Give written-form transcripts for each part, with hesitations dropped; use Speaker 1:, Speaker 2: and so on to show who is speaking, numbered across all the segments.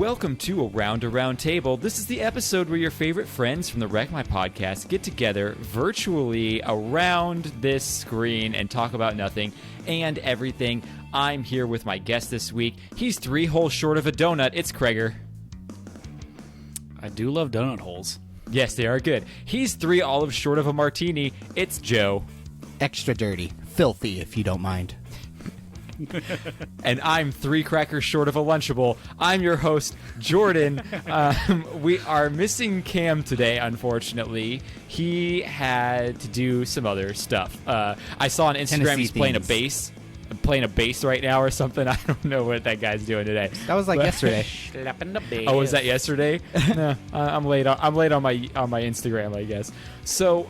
Speaker 1: Welcome to Around Table. This is the episode where your favorite friends from the Wreck My Podcast get together virtually around this screen and talk about nothing and everything. I'm here with my guest this week. He's 3 holes short of a donut. It's Kreger.
Speaker 2: I do love donut holes.
Speaker 1: Yes, they are good. He's 3 olives short of a martini. It's Joe.
Speaker 3: Extra dirty. Filthy, if you don't mind.
Speaker 1: And I'm 3 crackers short of a Lunchable. I'm your host, Jordan. We are missing Cam today, unfortunately. He had to do some other stuff. I saw on Instagram
Speaker 3: Tennessee
Speaker 1: he's playing
Speaker 3: things.
Speaker 1: playing a bass right now or something. I don't know what that guy's doing today.
Speaker 3: That was like yesterday.
Speaker 2: Slapping the bass.
Speaker 1: Oh, was that yesterday? No, I'm late on my Instagram, I guess. So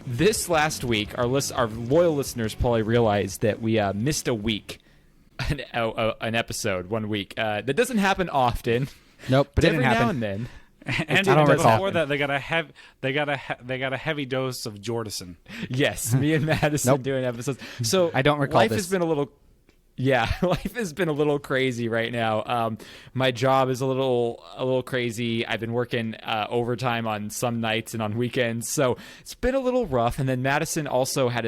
Speaker 1: this last week, our loyal listeners probably realized that we missed a week, an episode 1 week. That doesn't happen often.
Speaker 3: Nope,
Speaker 1: but
Speaker 3: didn't
Speaker 1: every
Speaker 3: happen.
Speaker 1: now and then.
Speaker 2: And
Speaker 3: I don't
Speaker 2: before
Speaker 3: recall.
Speaker 2: that, they got a heavy dose of Jordison.
Speaker 1: Yes, me and Madison
Speaker 3: Nope.
Speaker 1: doing episodes. So
Speaker 3: I don't recall
Speaker 1: life
Speaker 3: this.
Speaker 1: has been a little. Yeah, life has been a little crazy right now. My job is a little crazy. I've been working overtime on some nights and on weekends, so it's been a little rough. And then Madison also had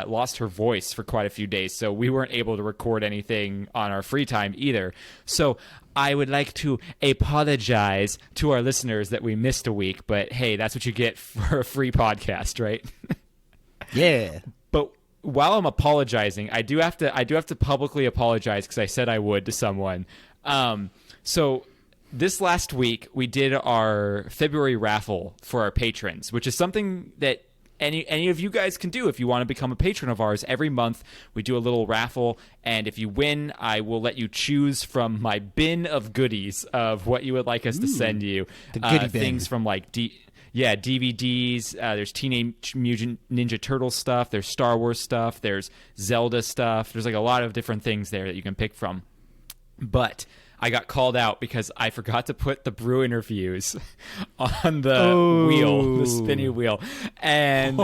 Speaker 1: lost her voice for quite a few days, so we weren't able to record anything on our free time either. So I would like to apologize to our listeners that we missed a week, but hey, that's what you get for a free podcast, right?
Speaker 3: Yeah.
Speaker 1: But while I'm apologizing, I do have to publicly apologize because I said I would to someone. So this last week we did our February raffle for our patrons, which is something that any of you guys can do if you want to become a patron of ours. Every month we do a little raffle, and if you win, I will let you choose from my bin of goodies of what you would like us to send you.
Speaker 3: The goodie bin.
Speaker 1: Things from like DVDs, there's Teenage Mutant Ninja Turtle stuff, there's Star Wars stuff, there's Zelda stuff, there's like a lot of different things there that you can pick from. But I got called out because I forgot to put the Brew interviews on the wheel, the spinny wheel, and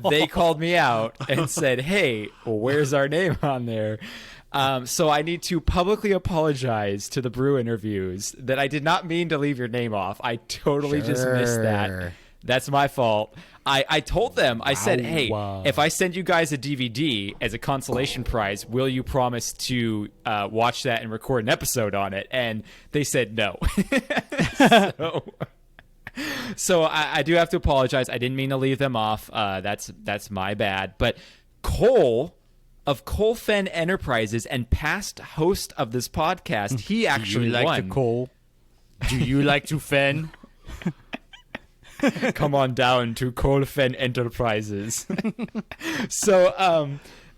Speaker 1: they called me out and said, hey, well, where's our name on there? So I need to publicly apologize to the Brew interviews that I did not mean to leave your name off. I totally just missed that. That's my fault. I told them, I said, hey, if I send you guys a DVD as a consolation prize, will you promise to watch that and record an episode on it? And they said no. So I do have to apologize. I didn't mean to leave them off. That's my bad. But Cole of Phen Enterprises and past host of this podcast, he actually won.
Speaker 3: Do you like to Phen?
Speaker 1: Come on down to Phen Enterprises. So,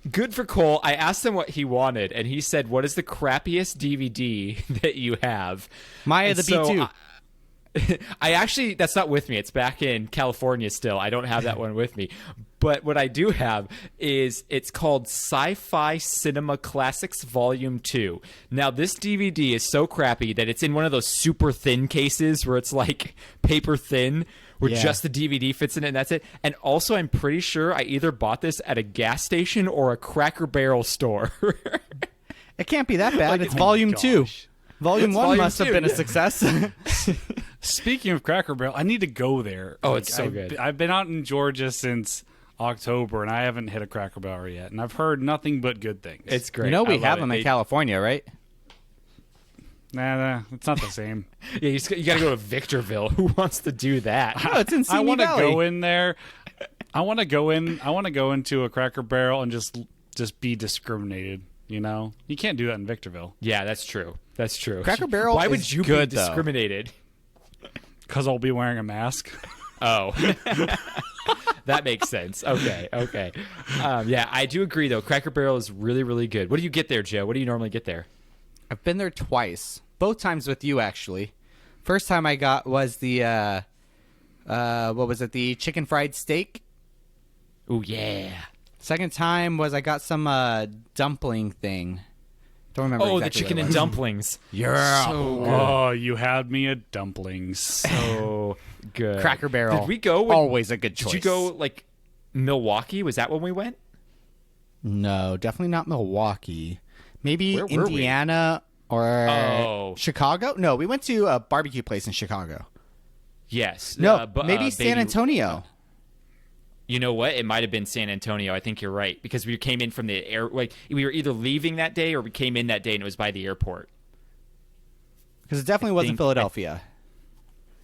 Speaker 1: good for Cole. I asked him what he wanted, and he said, what is the crappiest DVD that you have?
Speaker 3: Maya
Speaker 1: And
Speaker 3: the
Speaker 1: so
Speaker 3: B2.
Speaker 1: I actually, that's not with me. It's back in California still. I don't have that one with me. But what I do have is, it's called Sci-Fi Cinema Classics Volume 2. Now, this DVD is so crappy that it's in one of those super thin cases where it's like paper thin, where just the DVD fits in it and that's it. And also, I'm pretty sure I either bought this at a gas station or a Cracker Barrel store.
Speaker 3: It can't be that bad.
Speaker 1: Like,
Speaker 3: It's
Speaker 1: oh
Speaker 3: volume
Speaker 2: my
Speaker 3: 2.
Speaker 2: gosh.
Speaker 3: Volume
Speaker 1: It's
Speaker 3: 1
Speaker 1: volume
Speaker 3: must have
Speaker 1: 2,
Speaker 3: been a
Speaker 1: yeah.
Speaker 3: success.
Speaker 2: Speaking of Cracker Barrel, I need to go there.
Speaker 1: Oh, it's so good.
Speaker 2: I've been out in Georgia since October, and I haven't hit a Cracker Barrel yet, and I've heard nothing but good things.
Speaker 1: It's great.
Speaker 3: You know
Speaker 1: I
Speaker 3: we
Speaker 1: love
Speaker 3: have
Speaker 1: it.
Speaker 3: them in California, right?
Speaker 2: Nah, it's not the same.
Speaker 1: Yeah, you got to go to Victorville. Who wants to do that?
Speaker 3: Oh, it's in
Speaker 2: I
Speaker 3: Simi
Speaker 2: want to
Speaker 3: Valley.
Speaker 2: go in there. I want to go into a Cracker Barrel and just be discriminated. You know, you can't do that in Victorville
Speaker 1: Yeah, that's true. That's true.
Speaker 3: Cracker Barrel
Speaker 1: Why
Speaker 3: is
Speaker 1: would you
Speaker 3: good,
Speaker 1: be
Speaker 3: though.
Speaker 1: discriminated?
Speaker 2: because I'll be wearing a mask.
Speaker 1: Oh, that makes sense. Okay. Yeah, I do agree though. Cracker Barrel is really, really good. What do you get there, Joe? What do you normally get there?
Speaker 3: I've been there twice. Both times with you, actually. First time I got was the, what was it? The chicken fried steak.
Speaker 1: Oh yeah.
Speaker 3: Second time was I got some dumpling thing. Don't remember.
Speaker 1: Oh,
Speaker 3: exactly
Speaker 1: the chicken
Speaker 3: what it
Speaker 1: and
Speaker 3: was.
Speaker 1: dumplings.
Speaker 3: Yeah.
Speaker 1: So good.
Speaker 2: Oh, you had me at dumplings.
Speaker 1: So good.
Speaker 3: Cracker Barrel.
Speaker 1: Did we go?
Speaker 3: Always a good choice.
Speaker 1: Did you go like Milwaukee? Was that when we went?
Speaker 3: No, definitely not Milwaukee. Maybe
Speaker 1: Where were we?
Speaker 3: Indiana Or Chicago? No, we went to a barbecue place in Chicago.
Speaker 1: Yes.
Speaker 3: No, maybe San
Speaker 1: Baby-
Speaker 3: Antonio.
Speaker 1: You know what? It might have been San Antonio. I think you're right because we came in from the air. Like we were either leaving that day or we came in that day and it was by the airport.
Speaker 3: Because it definitely wasn't Philadelphia.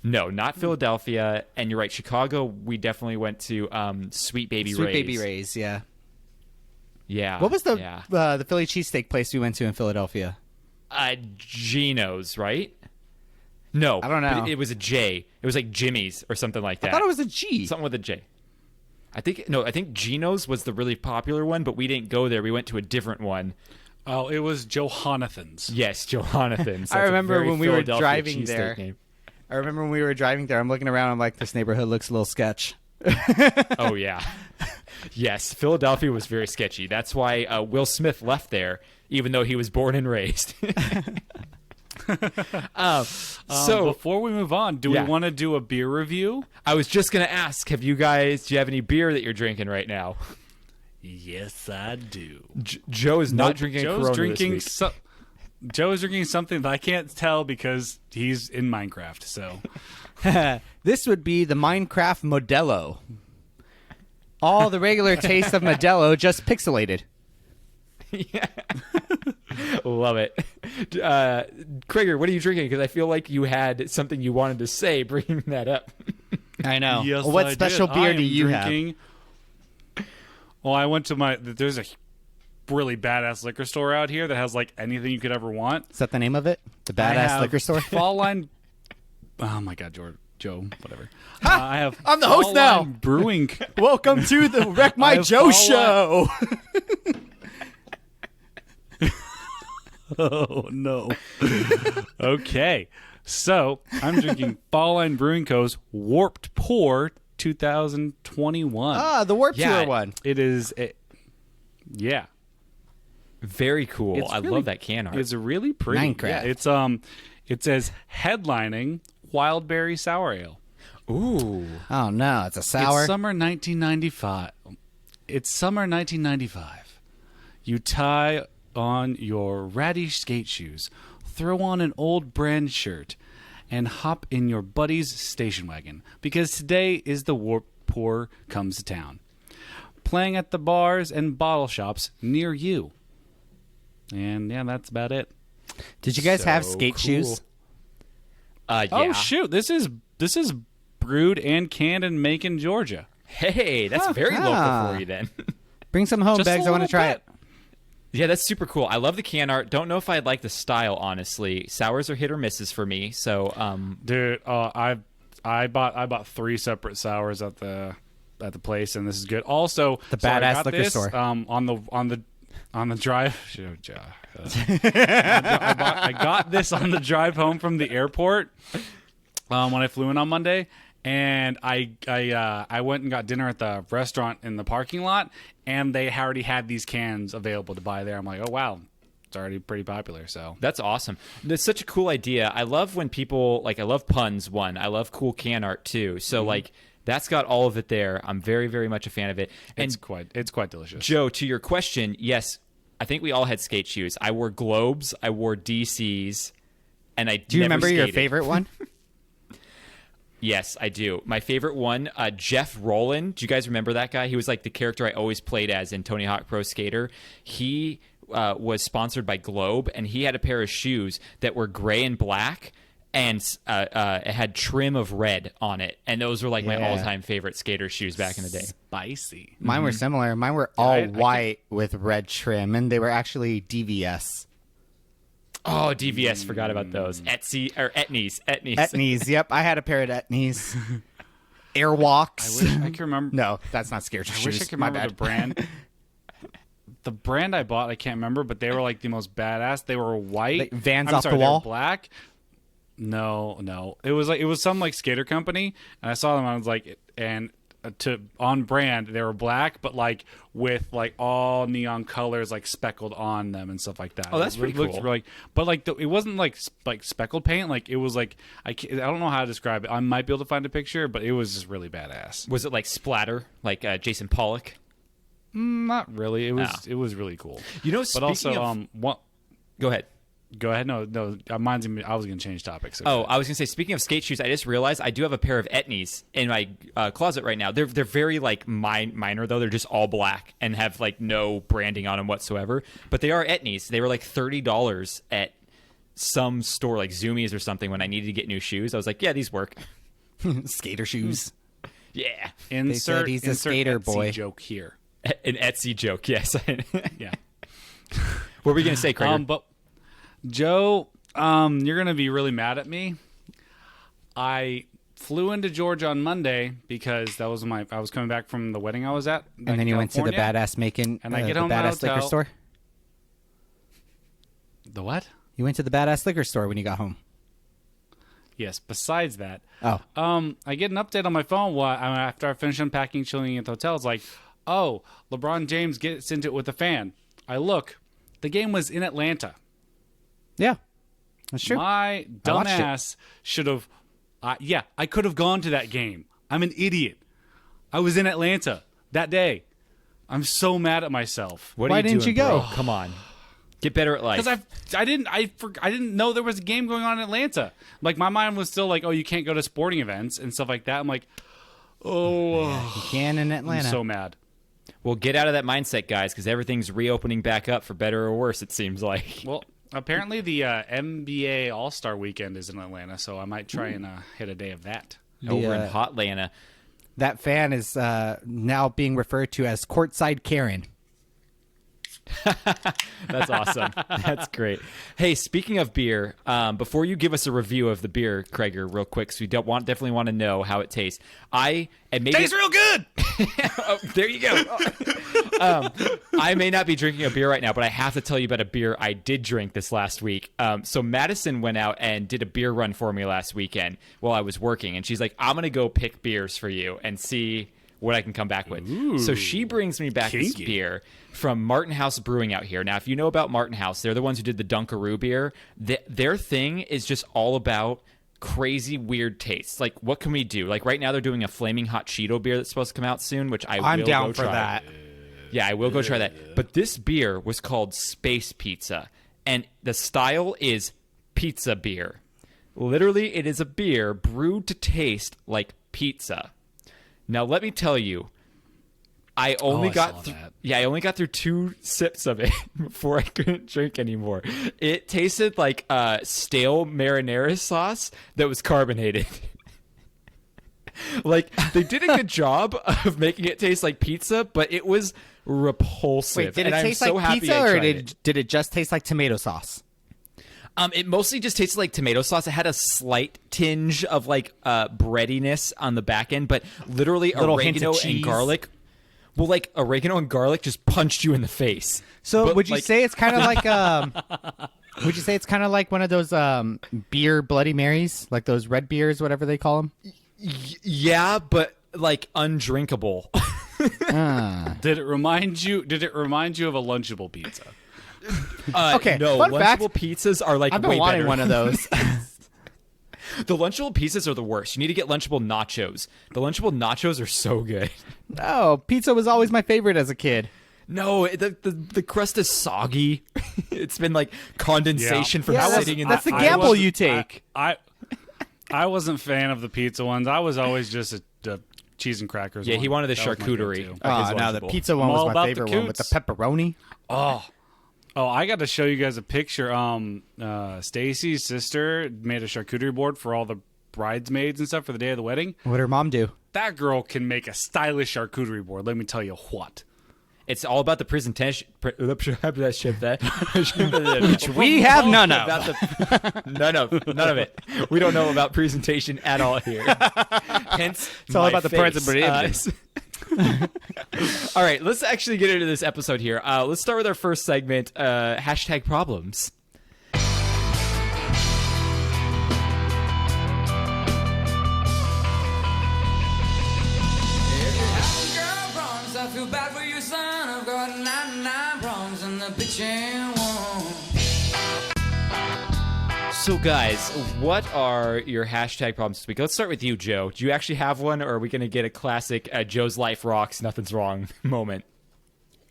Speaker 1: No, not Philadelphia. And you're right, Chicago. We definitely went to Sweet Baby Ray's.
Speaker 3: Sweet Baby Ray's, yeah.
Speaker 1: Yeah.
Speaker 3: What was the Philly cheesesteak place we went to in Philadelphia?
Speaker 1: Geno's, right? No,
Speaker 3: I don't know.
Speaker 1: But it was a J. It was like Jimmy's or something like that.
Speaker 3: I thought it was a G.
Speaker 1: Something with a J. I think Geno's was the really popular one, but we didn't go there. We went to a different one.
Speaker 2: Oh, it was Johanathan's.
Speaker 1: Yes, Johanathan's.
Speaker 3: I remember when we were
Speaker 1: Philadelphia
Speaker 3: driving
Speaker 1: cheesesteak
Speaker 3: there.
Speaker 1: name.
Speaker 3: I remember when we were driving there, I'm looking around, I'm like, this neighborhood looks a little sketch.
Speaker 1: Oh, yeah. Yes, Philadelphia was very sketchy. That's why Will Smith left there, even though he was born and raised. So
Speaker 2: before we move on, do we want to do a beer review?
Speaker 1: I was just going to ask, do you have any beer that you're drinking right now?
Speaker 2: Yes, I do.
Speaker 1: Joe is not drinking
Speaker 2: Joe's
Speaker 1: Corona
Speaker 2: drinking
Speaker 1: this week.
Speaker 2: Joe is drinking something that I can't tell because he's in Minecraft. So
Speaker 3: This would be the Minecraft Modelo. All the regular taste of Modelo, just pixelated.
Speaker 1: Yeah. Love it. Krieger, what are you drinking? Because I feel like you had something you wanted to say bringing that up.
Speaker 3: I know.
Speaker 2: Yes,
Speaker 3: What
Speaker 2: I
Speaker 3: special
Speaker 2: did.
Speaker 3: beer
Speaker 2: I
Speaker 3: do
Speaker 2: am
Speaker 3: you
Speaker 2: drinking, Well, I went to there's a really badass liquor store out here that has like anything you could ever want.
Speaker 3: Is that the name of it? The
Speaker 2: I
Speaker 3: Badass
Speaker 2: have
Speaker 3: Liquor Store?
Speaker 2: Fall Line. Oh my God, Joe, whatever. I have.
Speaker 3: I'm the host
Speaker 2: Fall
Speaker 3: now.
Speaker 2: Line Brewing.
Speaker 3: Welcome to the Wreck My
Speaker 2: I have
Speaker 3: Joe
Speaker 2: Fall
Speaker 3: show.
Speaker 2: Oh no. Okay, so I'm drinking Fall Line Brewing Co.'s Warped Pour 2021.
Speaker 3: The Warp
Speaker 1: Yeah.
Speaker 3: Tour one.
Speaker 2: It is. Yeah.
Speaker 1: Very cool.
Speaker 2: It's
Speaker 1: I
Speaker 2: really-
Speaker 1: love that can art.
Speaker 2: It's really pretty.
Speaker 3: Minecraft.
Speaker 2: Yeah, it says headlining Wildberry Sour Ale.
Speaker 1: Ooh.
Speaker 3: Oh, no. It's a sour.
Speaker 2: It's summer 1995. It's summer 1995. You tie on your ratty skate shoes, throw on an old brand shirt, and hop in your buddy's station wagon because today is the Warp Pour comes to town. Playing at the bars and bottle shops near you. And yeah, that's about it.
Speaker 3: Did you guys have
Speaker 1: So
Speaker 3: skate
Speaker 1: cool.
Speaker 3: shoes?
Speaker 1: Yeah.
Speaker 2: Oh shoot, this is brewed and canned in Macon, Georgia.
Speaker 1: Hey, that's very local for you then.
Speaker 3: Bring some home,
Speaker 2: Just
Speaker 3: Bags.
Speaker 2: a
Speaker 3: I want to
Speaker 2: little
Speaker 3: try
Speaker 2: bit.
Speaker 3: it.
Speaker 1: Yeah, that's super cool. I love the can art. Don't know if I'd like the style, honestly. Sours are hit or misses for me. So,
Speaker 2: Dude, I bought 3 separate sours at the place, and this is good. Also,
Speaker 3: The
Speaker 2: so I
Speaker 3: Badass
Speaker 2: got
Speaker 3: Liquor
Speaker 2: this,
Speaker 3: Store.
Speaker 2: On the drive. I got this on the drive home from the airport when I flew in on Monday, and I went and got dinner at the restaurant in the parking lot, and they already had these cans available to buy there. I'm like, oh wow, it's already pretty popular. So
Speaker 1: that's awesome. That's such a cool idea. I love when people, I love puns, one. I love cool can art, too. So, that's got all of it there. I'm very, very much a fan of it. And
Speaker 2: it's quite delicious.
Speaker 1: Joe, to your question, yes, I think we all had skate shoes. I wore Globes, I wore DCs, and I
Speaker 3: Do you
Speaker 1: never
Speaker 3: remember your
Speaker 1: skated.
Speaker 3: favorite one?
Speaker 1: Yes, I do. My favorite one, Jeff Rowland. Do you guys remember that guy? He was like the character I always played as in Tony Hawk Pro Skater. He was sponsored by Globe, and he had a pair of shoes that were gray and black, and it had trim of red on it. And those were my all-time favorite skater shoes back in the day.
Speaker 2: Spicy.
Speaker 3: Mine were similar. Mine were all white with red trim, and they were actually DVS.
Speaker 1: Oh, DVS, forgot about those. Etnies.
Speaker 3: Etnies, yep. I had a pair of Etnies. Airwalks.
Speaker 2: I wish I could remember.
Speaker 3: No, that's not skater shoes.
Speaker 2: I wish I could
Speaker 3: My
Speaker 2: remember
Speaker 3: bad.
Speaker 2: the brand. The brand I bought, I can't remember, but they were the most badass. They were white.
Speaker 3: Like Vans
Speaker 2: I'm
Speaker 3: off
Speaker 2: sorry,
Speaker 3: the
Speaker 2: they were
Speaker 3: wall?
Speaker 2: black. No. It was some skater company, and I saw them. I was like, and on brand, they were black, but with all neon colors speckled on them and stuff like that.
Speaker 1: Oh, that's
Speaker 2: It
Speaker 1: pretty
Speaker 2: looked
Speaker 1: cool.
Speaker 2: really, but it wasn't like speckled paint. It was I don't know how to describe it. I might be able to find a picture, but it was just really badass.
Speaker 1: Was it splatter, Jason Pollock?
Speaker 2: Not really. It was really cool.
Speaker 1: You know,
Speaker 2: but also
Speaker 1: speaking of-
Speaker 2: what?
Speaker 1: Go ahead.
Speaker 2: Go ahead. No. I was going to change topics.
Speaker 1: Oh, I was gonna say, speaking of skate shoes, I just realized I do have a pair of Etnies in my closet right now. They're very like minor though. They're just all black and have like no branding on them whatsoever. But they are Etnies. They were like $30 at some store like Zoomies or something when I needed to get new shoes. I was like, yeah, these work.
Speaker 3: Skater shoes.
Speaker 1: Yeah.
Speaker 3: said he's a skater
Speaker 2: Etsy
Speaker 3: boy.
Speaker 2: joke here.
Speaker 1: An Etsy joke, yes.
Speaker 2: Yeah.
Speaker 1: What were we gonna say, Craig?
Speaker 2: But Joe, you're gonna be really mad at me. I flew into Georgia on Monday because I was coming back from the wedding I was at.
Speaker 3: And then you went to the badass making
Speaker 2: and I get
Speaker 3: the
Speaker 2: home to my
Speaker 3: badass liquor
Speaker 2: hotel.
Speaker 3: store.
Speaker 2: The what?
Speaker 3: You went to the badass liquor store when you got home.
Speaker 2: Yes. Besides that,
Speaker 3: Oh,
Speaker 2: I get an update on my phone after I finish unpacking, chilling at the hotel. It's like, oh, LeBron James gets into it with a fan. I look, the game was in Atlanta.
Speaker 3: yeah, that's true.
Speaker 2: My
Speaker 3: watched it.
Speaker 2: dumbass should have. I could have gone to that game. I'm an idiot. I was in Atlanta that day. I'm so mad at myself.
Speaker 1: What
Speaker 3: Why
Speaker 1: are you
Speaker 3: didn't
Speaker 1: doing,
Speaker 3: you go?
Speaker 1: bro? Come on, get better at life.
Speaker 2: Because I didn't know there was a game going on in Atlanta. Like my mind was still like, oh, you can't go to sporting events and stuff like that. I'm like, oh,
Speaker 3: You can in Atlanta.
Speaker 2: I'm so mad.
Speaker 1: Well, get out of that mindset, guys, because everything's reopening back up for better or worse. It seems like.
Speaker 2: Well, apparently the NBA All-Star Weekend is in Atlanta, so I might try and hit a day of that.
Speaker 1: Over in Hotlanta.
Speaker 3: That fan is now being referred to as courtside Karen.
Speaker 1: That's awesome. That's great. Hey, speaking of beer, before you give us a review of the beer, Krager, real quick, so we definitely want to know how it tastes.
Speaker 2: Tastes real good.
Speaker 1: Oh, there you go. I may not be drinking a beer right now, but I have to tell you about a beer I did drink this last week. So Madison went out and did a beer run for me last weekend while I was working, and she's like, "I'm gonna go pick beers for you and see what I can come back with."
Speaker 2: Ooh,
Speaker 1: so she brings me back this
Speaker 2: kinky.
Speaker 1: beer from Martin House Brewing out here. Now, if you know about Martin House, they're the ones who did the Dunkaroo beer. Their thing is just all about crazy weird tastes. Like, what can we do? Like right now they're doing a flaming hot Cheeto beer that's supposed to come out soon, which
Speaker 3: I'm
Speaker 1: will
Speaker 3: down
Speaker 1: go
Speaker 3: for
Speaker 1: try.
Speaker 3: that.
Speaker 1: Yeah, I will go try that. But this beer was called Space Pizza, and the style is pizza beer. Literally, it is a beer brewed to taste like pizza. Now, let me tell you, I only got through 2 sips of it before I couldn't drink anymore. It tasted like stale marinara sauce that was carbonated. Like, they did a good job of making it taste like pizza, but it was repulsive.
Speaker 3: Wait, did it
Speaker 1: and
Speaker 3: taste
Speaker 1: I'm so
Speaker 3: like
Speaker 1: happy
Speaker 3: pizza,
Speaker 1: I
Speaker 3: or
Speaker 1: tried it.
Speaker 3: did it just taste like tomato sauce?
Speaker 1: It mostly just tasted like tomato sauce. It had a slight tinge of like breadiness on the back end, but literally
Speaker 3: Little hint of
Speaker 1: oregano and
Speaker 3: cheese.
Speaker 1: garlic. Well, like oregano and garlic just punched you in the face.
Speaker 3: So
Speaker 1: But,
Speaker 3: would you
Speaker 1: like-
Speaker 3: say it's kind of like would you say it's kind of like one of those beer Bloody Marys, like those red beers, whatever they call them?
Speaker 1: Yeah, but like undrinkable.
Speaker 2: Did it remind you of a Lunchable pizza?
Speaker 3: Okay,
Speaker 1: no,
Speaker 3: fun
Speaker 1: Lunchable
Speaker 3: fact,
Speaker 1: pizzas are like
Speaker 3: I've been
Speaker 1: way
Speaker 3: wanting
Speaker 1: better.
Speaker 3: one of those.
Speaker 1: The Lunchable pizzas are the worst. You need to get Lunchable nachos. The Lunchable nachos are so good.
Speaker 3: Oh, pizza was always my favorite as a kid.
Speaker 1: No, the crust is soggy. It's been like condensation from
Speaker 3: Yeah,
Speaker 1: sitting in
Speaker 3: that's
Speaker 1: the
Speaker 3: the
Speaker 1: fridge.
Speaker 3: gamble you take.
Speaker 2: I wasn't a fan of the pizza ones. I was always just a cheese and crackers.
Speaker 1: Yeah,
Speaker 2: one.
Speaker 1: he wanted the
Speaker 2: That was my
Speaker 1: charcuterie.
Speaker 2: go-to.
Speaker 3: Oh,
Speaker 1: His
Speaker 3: now the
Speaker 1: Lunchable.
Speaker 3: pizza one
Speaker 2: I'm all
Speaker 3: was
Speaker 2: about
Speaker 3: my
Speaker 2: the
Speaker 3: favorite one with the
Speaker 2: coots.
Speaker 3: pepperoni.
Speaker 2: Oh, I got to show you guys a picture. Stacy's sister made a charcuterie board for all the bridesmaids and stuff for the day of the wedding.
Speaker 3: What'd her mom do?
Speaker 2: That girl can make a stylish charcuterie board. Let me tell you what.
Speaker 1: It's all about the presentation.
Speaker 3: We have none of.
Speaker 1: None of it. We don't know about presentation at all here. Hence,
Speaker 3: It's all
Speaker 1: my
Speaker 3: about the
Speaker 1: face.
Speaker 3: presentation.
Speaker 1: All right, let's actually get into this episode here. Let's start with our first segment, hashtag problems.
Speaker 4: I feel bad for you, son. I've got 99 problems and the bitch ain't one.
Speaker 1: So, guys, what are your hashtag problems this week? Let's start with you, Joe. Do you actually have one, or are we going to get a classic Joe's life rocks, nothing's wrong moment?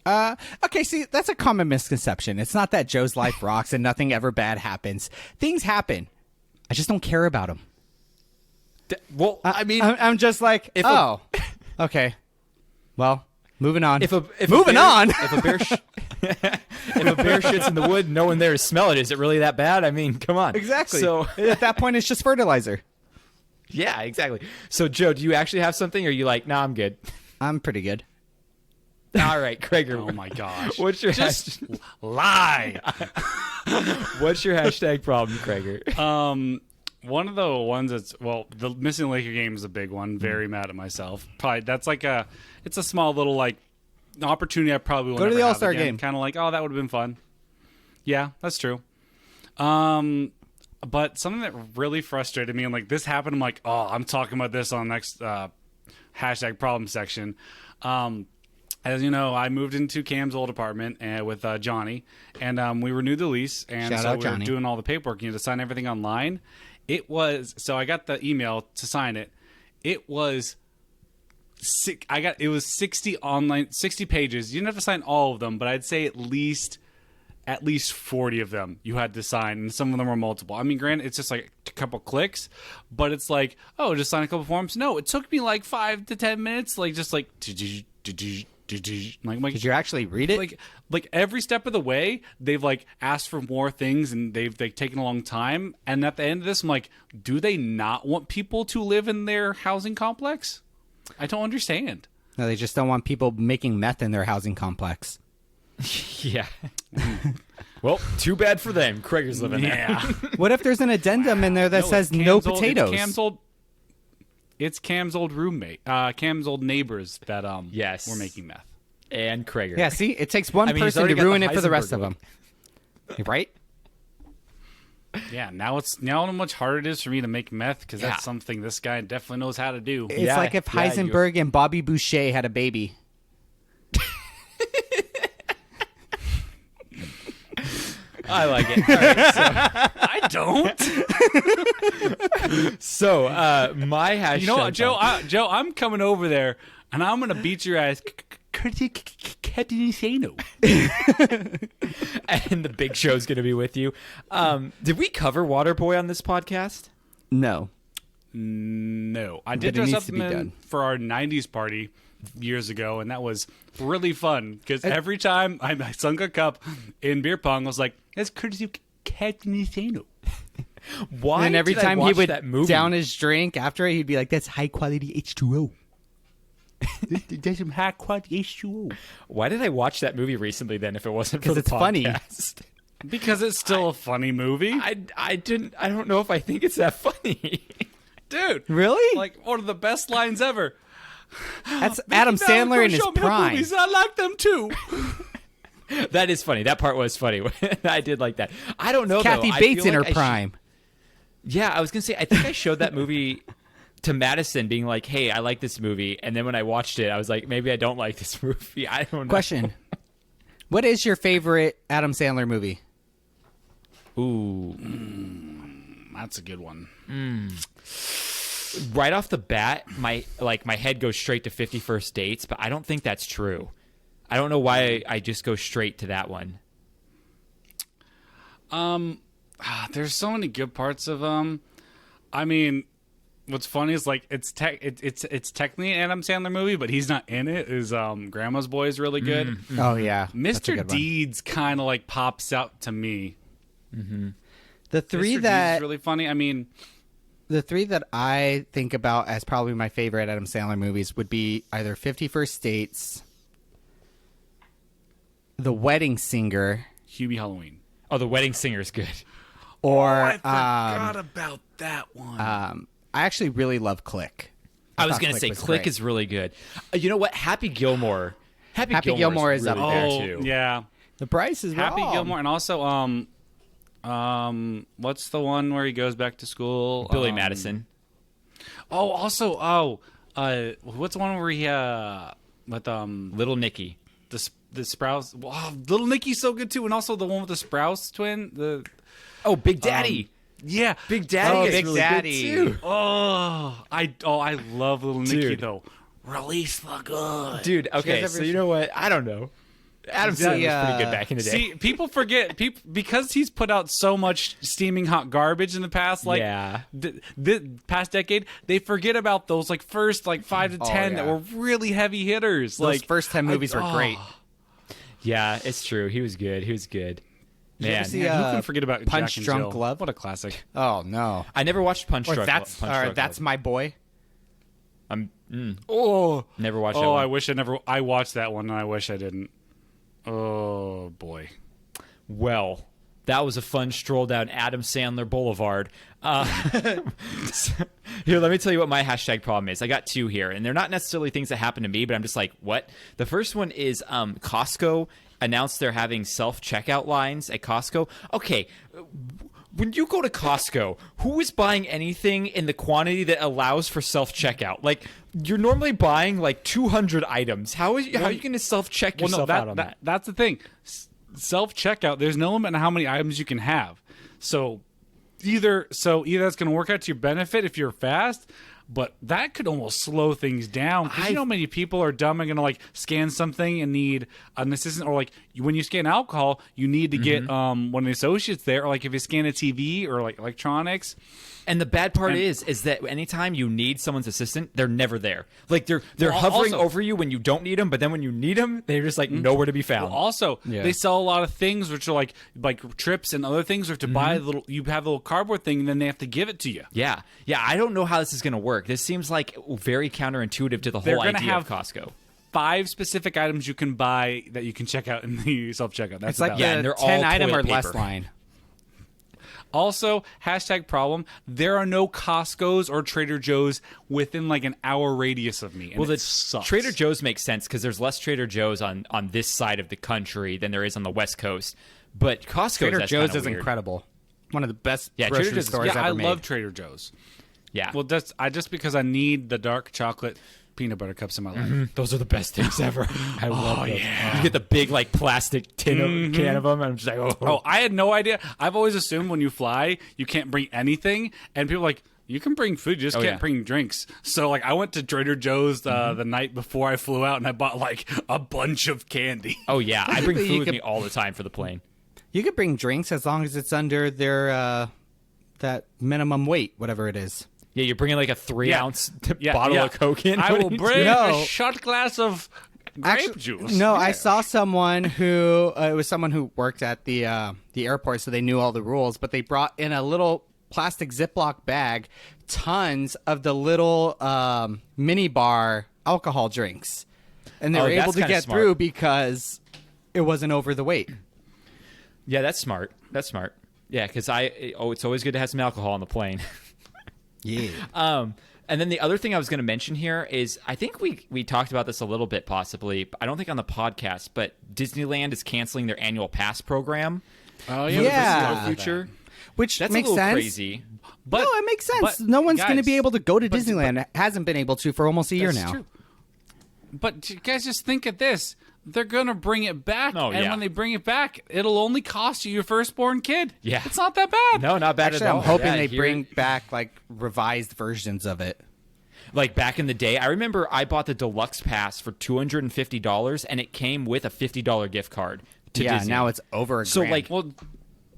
Speaker 3: Okay, see, that's a common misconception. It's not that Joe's life rocks and nothing ever bad happens. Things happen. I just don't care about them.
Speaker 1: Well, I mean,
Speaker 3: I'm just like, okay. Well, moving on.
Speaker 1: If a bear shits in the wood, no one there to smell it. Is it really that bad? I mean, come on.
Speaker 3: Exactly.
Speaker 1: So
Speaker 3: at that point, it's just fertilizer.
Speaker 1: yeah, exactly. So Joe, do you actually have something, or are you like, nah, I'm good?
Speaker 3: I'm pretty good.
Speaker 1: All right, Krager.
Speaker 2: Oh my gosh.
Speaker 1: What's your
Speaker 2: Just lie.
Speaker 1: What's your hashtag problem, Krager?
Speaker 2: One of the ones that's the missing Laker game is a big one. Very mad at myself. Probably that's like it's a small little like opportunity I probably will
Speaker 3: go to
Speaker 2: never
Speaker 3: the
Speaker 2: have
Speaker 3: All-Star
Speaker 2: again.
Speaker 3: game.
Speaker 2: Kind of like, oh, that would have been fun. Yeah, that's true. But something that really frustrated me, and like this happened, I'm like, oh, I'm talking about this on the next hashtag problem section. As you know, I moved into Cam's old apartment with Johnny, and we renewed the lease, and
Speaker 3: Shout
Speaker 2: so
Speaker 3: out
Speaker 2: we were
Speaker 3: Johnny.
Speaker 2: doing all the paperwork. You had to sign everything online. So I got the email to sign it. It was it was 60 pages. You didn't have to sign all of them, but I'd say at least 40 of them you had to sign, and some of them were multiple. I mean, granted, it's just like a couple clicks, but it's like, oh, just sign a couple forms. No, it took me like 5 to 10 minutes, like just like did
Speaker 3: you actually read it?
Speaker 2: Like every step of the way, they've like asked for more things, and they've taken a long time. And at the end of this, I'm like, do they not want people to live in their housing complex? I don't understand.
Speaker 3: No, they just don't want people making meth in their housing complex.
Speaker 1: Yeah. Well, too bad for them. Krager's living there.
Speaker 3: What if there's an addendum in there that says no potatoes?
Speaker 2: It's Cam's old roommate, Cam's old neighbors that
Speaker 1: Yes.
Speaker 2: were making meth.
Speaker 1: And Krager.
Speaker 3: Yeah, see, it takes one
Speaker 1: I mean, he's
Speaker 3: person
Speaker 1: already
Speaker 3: to
Speaker 1: got the
Speaker 3: ruin it for the rest
Speaker 1: Heisenberg
Speaker 3: of them. Right?
Speaker 2: Yeah, now how much harder it is for me to make meth, because
Speaker 1: Yeah.
Speaker 2: that's something this guy definitely knows how to do.
Speaker 3: It's
Speaker 1: Yeah,
Speaker 3: like if
Speaker 1: yeah,
Speaker 3: Heisenberg and Bobby Boucher had a baby.
Speaker 1: I like it. All right,
Speaker 2: I don't.
Speaker 1: so my hashtag.
Speaker 2: You know what, Joe? I'm coming over there, and I'm gonna beat your ass. Kaitlyn.
Speaker 1: And the big show's going to be with you. Did we cover Waterboy on this podcast?
Speaker 3: No.
Speaker 2: No, I
Speaker 3: But
Speaker 2: did
Speaker 3: it
Speaker 2: dress
Speaker 3: needs
Speaker 2: up
Speaker 3: to be done.
Speaker 2: for our '90s party years ago, and that was really fun because every time I sunk a cup in beer pong, I was like, "That's courtesy of Kaitlyn."
Speaker 1: Why?
Speaker 3: And every
Speaker 1: did I
Speaker 3: time he
Speaker 1: watch
Speaker 3: would
Speaker 1: that movie?
Speaker 3: down his drink after it, he'd be like, "That's high quality H2O."
Speaker 2: There's some high quality H2O.
Speaker 1: Why did I watch that movie recently then? If it wasn't for the
Speaker 3: it's funny.
Speaker 1: podcast?
Speaker 2: Because it's still a funny movie,
Speaker 1: I don't know if I think it's that funny.
Speaker 2: dude.
Speaker 3: Really?
Speaker 2: Like one of the best lines ever.
Speaker 3: That's Adam Sandler in his
Speaker 2: Show me her
Speaker 3: prime.
Speaker 2: movies, I like them too.
Speaker 1: That is funny. That part was funny. I did like that. I don't know.
Speaker 3: Kathy
Speaker 1: though. I
Speaker 3: Bates
Speaker 1: feel
Speaker 3: in her
Speaker 1: like
Speaker 3: prime.
Speaker 1: Yeah, I was gonna say. I think I showed that movie to Madison, being like, "Hey, I like this movie," and then when I watched it, I was like, "Maybe I don't like this movie." I don't know.
Speaker 3: Question: what is your favorite Adam Sandler movie?
Speaker 1: Ooh,
Speaker 2: That's a good one.
Speaker 1: right off the bat, my head goes straight to 50 First Dates, but I don't think that's true. I don't know why I just go straight to that one.
Speaker 2: There's so many good parts of I mean, what's funny is like it's technically an Adam Sandler movie, but he's not in it. Is Grandma's Boy is really good.
Speaker 3: Oh yeah, that's a
Speaker 2: Mr.
Speaker 3: good one.
Speaker 2: Deeds kind of like pops out to me.
Speaker 3: The three
Speaker 2: Mr.
Speaker 3: that
Speaker 2: Deeds is really funny. I mean,
Speaker 3: the three that I think about as probably my favorite Adam Sandler movies would be either 50 First Dates, The Wedding Singer,
Speaker 2: Hubie Halloween.
Speaker 1: Oh, The Wedding Singer is good.
Speaker 3: or
Speaker 2: I forgot about that one.
Speaker 3: I actually really love Click.
Speaker 1: I was
Speaker 3: thought
Speaker 1: going to say
Speaker 3: was
Speaker 1: Click
Speaker 3: great.
Speaker 1: is really good. You know what? Happy Gilmore. Happy
Speaker 3: Gilmore is up
Speaker 1: really
Speaker 3: there,
Speaker 1: there, too.
Speaker 2: Yeah,
Speaker 3: The Price is
Speaker 2: Happy
Speaker 3: Wrong.
Speaker 2: Gilmore, and also what's the one where he goes back to school?
Speaker 1: Billy Madison.
Speaker 2: Oh, also, what's the one where he with
Speaker 1: Little Nicky.
Speaker 2: the Sprouse? Wow, Little Nicky's so good too, and also the one with the Sprouse twin.
Speaker 1: Oh, Big Daddy.
Speaker 2: Yeah,
Speaker 1: Big Daddy
Speaker 3: Oh,
Speaker 1: is
Speaker 3: Big
Speaker 1: really
Speaker 3: Daddy.
Speaker 1: good, too.
Speaker 2: I love Little Nicky
Speaker 1: Dude.
Speaker 2: though. Release the good.
Speaker 1: Dude, okay,
Speaker 3: ever
Speaker 1: so you know what? I don't know. Adam Sandler was pretty good back in the day.
Speaker 2: See, people forget because he's put out so much steaming hot garbage in the past, like the past decade. They forget about those like first like 5 to 10 that were really heavy hitters.
Speaker 3: Those
Speaker 2: Like
Speaker 3: first 10 movies were great.
Speaker 1: Yeah, it's true. He was good. Man,
Speaker 3: see,
Speaker 2: who can forget about
Speaker 3: Punch
Speaker 2: Jack and
Speaker 3: Drunk
Speaker 2: Jill?
Speaker 3: Love?
Speaker 2: What a classic.
Speaker 3: Oh no.
Speaker 1: I never watched Punch Drunk.
Speaker 3: That's my boy.
Speaker 1: Never watched that
Speaker 2: Oh,
Speaker 1: one.
Speaker 2: I watched that one and I wish I didn't. Oh boy.
Speaker 1: Well, that was a fun stroll down Adam Sandler Boulevard. Here, let me tell you what my hashtag problem is. I got 2 here, and they're not necessarily things that happen to me, but I'm just like, what? The first one is Costco announced they're having self-checkout lines at Costco. Okay, when you go to Costco, who is buying anything in the quantity that allows for self-checkout? Like, you're normally buying like 200 items. How are you going to self-check yourself out on that?
Speaker 2: That's the thing. Self-checkout, there's no limit on how many items you can have. So either that's going to work out to your benefit if you're fast, but that could almost slow things down. Because you know how many people are dumb and going to like scan something and need an assistant, or like when you scan alcohol, you need to get one of the associates there, or like if you scan a TV or like electronics.
Speaker 1: And the bad part is that anytime you need someone's assistant, they're never there. Like they're hovering over you when you don't need them, but then when you need them, they're just like nowhere to be found.
Speaker 2: Well, also, they sell a lot of things which are like trips and other things. Or to buy you have a little cardboard thing, and then they have to give it to you.
Speaker 1: Yeah. I don't know how this is going to work. This seems like very counterintuitive to the whole idea of Costco.
Speaker 2: 5 specific items you can buy that you can check out in the self-checkout. That's
Speaker 3: It's like
Speaker 1: and they're
Speaker 3: 10
Speaker 1: all
Speaker 3: item or
Speaker 1: toilet
Speaker 3: less
Speaker 1: paper.
Speaker 3: line.
Speaker 2: Also, hashtag problem, there are no Costco's or Trader Joe's within like an hour radius of me. And
Speaker 1: Well, the
Speaker 2: sucks.
Speaker 1: Trader Joe's makes sense because there's less Trader Joe's on this side of the country than there is on the West Coast. But Costco's,
Speaker 3: Trader
Speaker 1: that's
Speaker 3: Joe's
Speaker 1: kinda
Speaker 3: is
Speaker 1: weird.
Speaker 3: incredible. One of the best
Speaker 1: Yeah, Trader
Speaker 3: grocery
Speaker 1: Joe's is-
Speaker 3: stores
Speaker 2: Yeah,
Speaker 3: ever
Speaker 2: I
Speaker 3: made.
Speaker 2: love Trader Joe's.
Speaker 1: Yeah.
Speaker 2: Well, just because I need the dark chocolate peanut butter cups in my life.
Speaker 1: Those are the best things ever. I love those.
Speaker 2: yeah.
Speaker 1: You get the big like plastic can of them, and I'm just like,
Speaker 2: Oh, I had no idea. I've always assumed when you fly, you can't bring anything, and people are like, you can bring food, you just can't bring drinks. So, like, I went to Trader Joe's the night before I flew out, and I bought like a bunch of candy.
Speaker 1: Oh yeah, I bring
Speaker 3: Basically,
Speaker 1: food
Speaker 3: you
Speaker 1: with
Speaker 3: could-
Speaker 1: me all the time for the plane.
Speaker 3: You could bring drinks as long as it's under their that minimum weight, whatever it is.
Speaker 1: Yeah, you're bringing like a 3-ounce
Speaker 2: Yeah,
Speaker 1: bottle
Speaker 2: yeah.
Speaker 1: of Coke in.
Speaker 2: I
Speaker 1: What
Speaker 2: will
Speaker 1: are you
Speaker 2: bring
Speaker 3: No.
Speaker 2: a shot glass of grape juice.
Speaker 3: No, I saw someone who it was someone who worked at the airport, so they knew all the rules. But they brought in a little plastic Ziploc bag, tons of the little mini bar alcohol drinks, and they were
Speaker 1: that's
Speaker 3: able to
Speaker 1: kinda
Speaker 3: get
Speaker 1: smart.
Speaker 3: through because it wasn't over the weight.
Speaker 1: Yeah, that's smart. That's smart. Yeah, because it's always good to have some alcohol on the plane.
Speaker 3: Yeah.
Speaker 1: And then the other thing I was going to mention here is I think we talked about this a little bit possibly. I don't think on the podcast, but Disneyland is canceling their annual pass program.
Speaker 2: Oh,
Speaker 3: Yeah.
Speaker 1: For the future.
Speaker 3: Which
Speaker 1: That's
Speaker 3: makes
Speaker 1: a little
Speaker 3: sense.
Speaker 1: crazy.
Speaker 2: But,
Speaker 3: No, it makes sense.
Speaker 2: but,
Speaker 3: No one's going to
Speaker 2: guys,
Speaker 3: be able to go to
Speaker 2: but-
Speaker 3: Disneyland. Hasn't been able to for almost a year
Speaker 2: That's
Speaker 3: now.
Speaker 2: true. But you guys, just think of this. They're going to bring it back.
Speaker 1: Oh,
Speaker 2: and
Speaker 1: yeah.
Speaker 2: when they bring it back, it'll only cost you your firstborn kid.
Speaker 1: Yeah.
Speaker 2: It's not that bad.
Speaker 1: No, not bad
Speaker 3: Actually,
Speaker 1: at all.
Speaker 3: I'm hoping
Speaker 1: Yeah,
Speaker 3: they
Speaker 1: here-
Speaker 3: bring back like revised versions of it.
Speaker 1: Like back in the day, I remember I bought the deluxe pass for $250, and it came with a $50 gift card to
Speaker 3: Yeah,
Speaker 1: Disney.
Speaker 3: now it's over a
Speaker 1: So,
Speaker 3: grand.
Speaker 1: like,
Speaker 2: Well,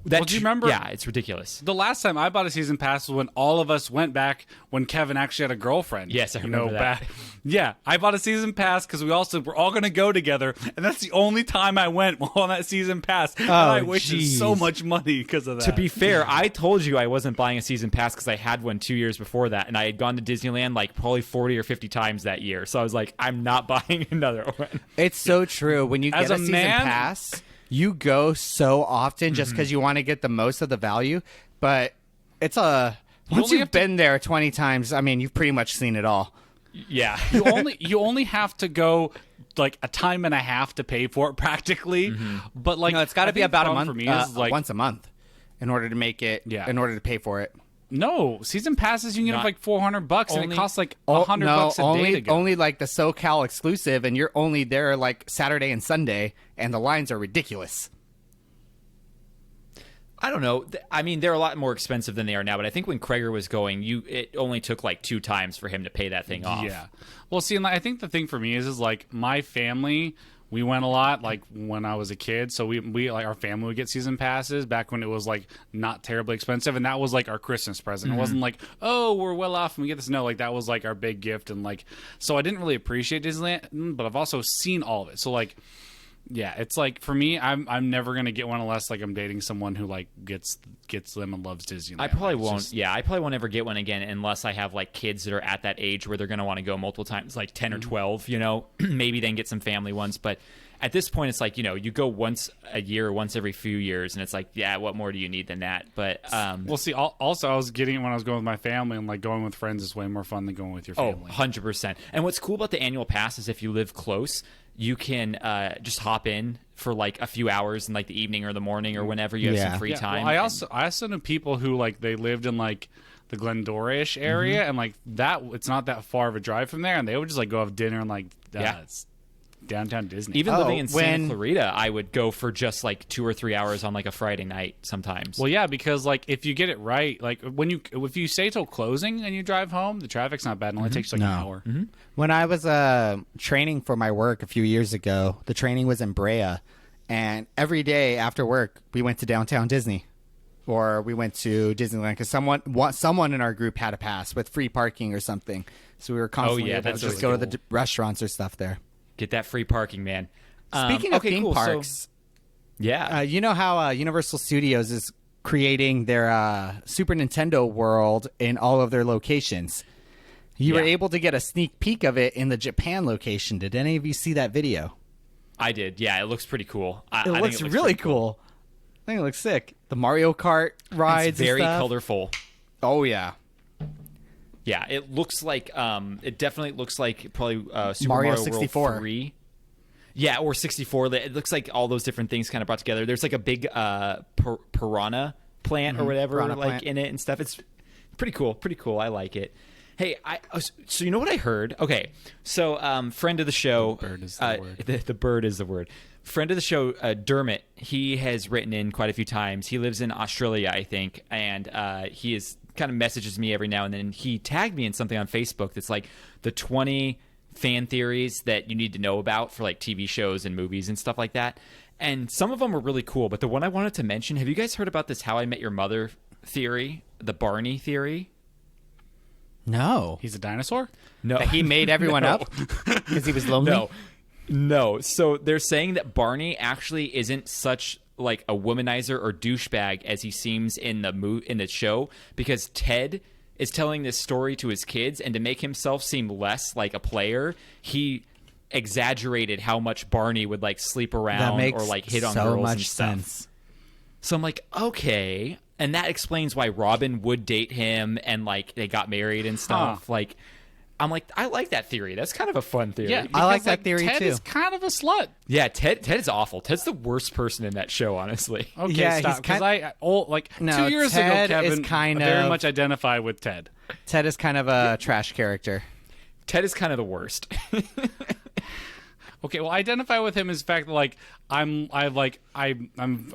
Speaker 1: that.
Speaker 2: do you remember-
Speaker 1: Yeah, it's ridiculous.
Speaker 2: the last time I bought a season pass was when all of us went back when Kevin actually had a girlfriend.
Speaker 1: Yes, I remember that.
Speaker 2: back. Yeah, I bought a season pass because we're all going to go together, and that's the only time I went on that season pass. And I wasted so
Speaker 3: jeez.
Speaker 2: much money because of that.
Speaker 1: To be fair, I told you I wasn't buying a season pass because I had one 2 years before that, and I had gone to Disneyland like probably 40 or 50 times that year. So I was like, I'm not buying another one.
Speaker 3: It's so true. When you
Speaker 2: As
Speaker 3: get a
Speaker 2: a
Speaker 3: season
Speaker 2: man-
Speaker 3: pass, you go so often just because you want to get the most of the value. But it's once
Speaker 2: only
Speaker 3: you've
Speaker 2: have to-
Speaker 3: been there 20 times, I mean, you've pretty much seen it all.
Speaker 1: Yeah.
Speaker 2: you only have to go like a time and a half to pay for it practically. But like,
Speaker 3: No, it's got to
Speaker 2: I
Speaker 3: be
Speaker 2: think
Speaker 3: about
Speaker 2: the
Speaker 3: a
Speaker 2: problem
Speaker 3: month,
Speaker 2: for me. Is like
Speaker 3: once a month, in order to make it.
Speaker 2: Yeah.
Speaker 3: In order to pay for it.
Speaker 2: no season passes. You can get
Speaker 1: Not-
Speaker 2: for like $400, and
Speaker 1: only-
Speaker 2: it costs like
Speaker 3: Oh,
Speaker 2: $100
Speaker 3: no,
Speaker 2: a
Speaker 3: only
Speaker 2: day to go.
Speaker 3: only like the SoCal exclusive, and you're only there like Saturday and Sunday, and the lines are ridiculous.
Speaker 1: I don't know. I mean, they're a lot more expensive than they are now, but I think when Kreger was going, it only took like 2 times for him to pay that thing off.
Speaker 2: Yeah. Well, see, and I think the thing for me is like my family, we went a lot, like when I was a kid. So we like our family would get season passes back when it was like not terribly expensive, and that was like our Christmas present. It wasn't like, oh, we're well off and we get this. No, like that was like our big gift, and like so I didn't really appreciate Disneyland, but I've also seen all of it. So like, yeah, it's like for me, I'm never gonna get one unless like I'm dating someone who like gets them and loves Disneyland.
Speaker 1: I probably
Speaker 2: It's
Speaker 1: won't.
Speaker 2: just-
Speaker 1: Yeah, I probably won't ever get one again unless I have like kids that are at that age where they're going to want to go multiple times, like 10 or 12, you know, maybe then get some family ones. But at this point, it's like, you know, you go once a year or once every few years, and it's like, yeah, what more do you need than that? But
Speaker 2: Well, see, also I was getting it when I was going with my family, and like going with friends is way more fun than going with your
Speaker 1: oh,
Speaker 2: family.
Speaker 1: 100%. And what's cool about the annual pass is if you live close, you can just hop in for like a few hours in like the evening or the morning or whenever you have
Speaker 3: Yeah.
Speaker 1: some free time.
Speaker 2: Well, I also know people who like they lived in like the Glendora-ish area, and like that it's not that far of a drive from there, and they would just like go have dinner and like it's downtown Disney.
Speaker 1: Even living in Santa
Speaker 3: when-
Speaker 1: Clarita, I would go for just like 2 or 3 hours on like a Friday night sometimes.
Speaker 2: Well, yeah, because like if you get it right, like if you stay till closing and you drive home, the traffic's not bad. It only takes like an hour.
Speaker 3: When I was training for my work a few years ago, the training was in Brea, and every day after work we went to downtown Disney, or we went to Disneyland because someone in our group had a pass with free parking or something. So we were constantly able to
Speaker 1: that's
Speaker 3: just
Speaker 1: really
Speaker 3: go to
Speaker 1: cool.
Speaker 3: the restaurants or stuff there.
Speaker 1: Get that free parking, man.
Speaker 3: Speaking of
Speaker 1: okay,
Speaker 3: theme
Speaker 1: cool. So-
Speaker 3: parks,
Speaker 1: yeah.
Speaker 3: you know how Universal Studios is creating their Super Nintendo world in all of their locations. You were
Speaker 1: Yeah.
Speaker 3: able to get a sneak peek of it in the Japan location. Did any of you see that video?
Speaker 1: I did. Yeah, it looks pretty cool. I
Speaker 3: It
Speaker 1: think
Speaker 3: looks really
Speaker 1: pretty
Speaker 3: cool. I think it looks sick. The Mario Kart rides,
Speaker 1: It's very
Speaker 3: and stuff.
Speaker 1: colorful.
Speaker 3: Oh yeah,
Speaker 1: Yeah, it looks like it definitely looks like probably Super
Speaker 3: Mario
Speaker 1: Mario
Speaker 3: 64.
Speaker 1: World 3. Yeah, or 64. It looks like all those different things kind of brought together. There's like a big piranha plant or whatever
Speaker 3: Piranha
Speaker 1: like
Speaker 3: plant.
Speaker 1: in it and stuff. It's pretty cool. Pretty cool. I like it. Hey, so you know what I heard? Okay, so friend of the show,
Speaker 2: bird is the word.
Speaker 1: The bird is the word. Friend of the show, Dermot. He has written in quite a few times. He lives in Australia, I think, and he is kind of messages me every now and then. He tagged me in something on Facebook that's like the 20 fan theories that you need to know about for like TV shows and movies and stuff like that. And some of them were really cool, but the one I wanted to mention, have you guys heard about this How I Met Your Mother theory, the Barney theory?
Speaker 3: no,
Speaker 2: He's a dinosaur?
Speaker 1: No,
Speaker 3: he made everyone
Speaker 1: No.
Speaker 3: up because he was lonely.
Speaker 1: No. So they're saying that Barney actually isn't such like a womanizer or douchebag as he seems in the show, because Ted is telling this story to his kids, and to make himself seem less like a player, he exaggerated how much Barney would like sleep
Speaker 3: That
Speaker 1: around
Speaker 3: makes
Speaker 1: or like hit on
Speaker 3: so
Speaker 1: girls
Speaker 3: much
Speaker 1: and stuff.
Speaker 3: sense.
Speaker 1: So I'm like, okay. And that explains why Robin would date him and like they got married and stuff.
Speaker 2: Huh.
Speaker 1: Like, I'm like, I like that theory. That's kind of a fun theory.
Speaker 2: Yeah,
Speaker 3: I like
Speaker 2: because,
Speaker 3: that theory,
Speaker 2: Ted
Speaker 3: too.
Speaker 2: is kind of a slut.
Speaker 1: Yeah, Ted is awful. Ted's the worst person in that show, honestly.
Speaker 2: Okay,
Speaker 3: Yeah,
Speaker 2: stop.
Speaker 3: he's
Speaker 2: Because
Speaker 3: No,
Speaker 2: 2 years
Speaker 3: Ted
Speaker 2: ago,
Speaker 3: is
Speaker 2: Kevin
Speaker 3: kind
Speaker 2: very
Speaker 3: of-
Speaker 2: much identified with Ted.
Speaker 3: Ted is kind of a trash character.
Speaker 1: Ted is kind of the worst.
Speaker 2: Okay, well, I identify with him as the fact that like I'm a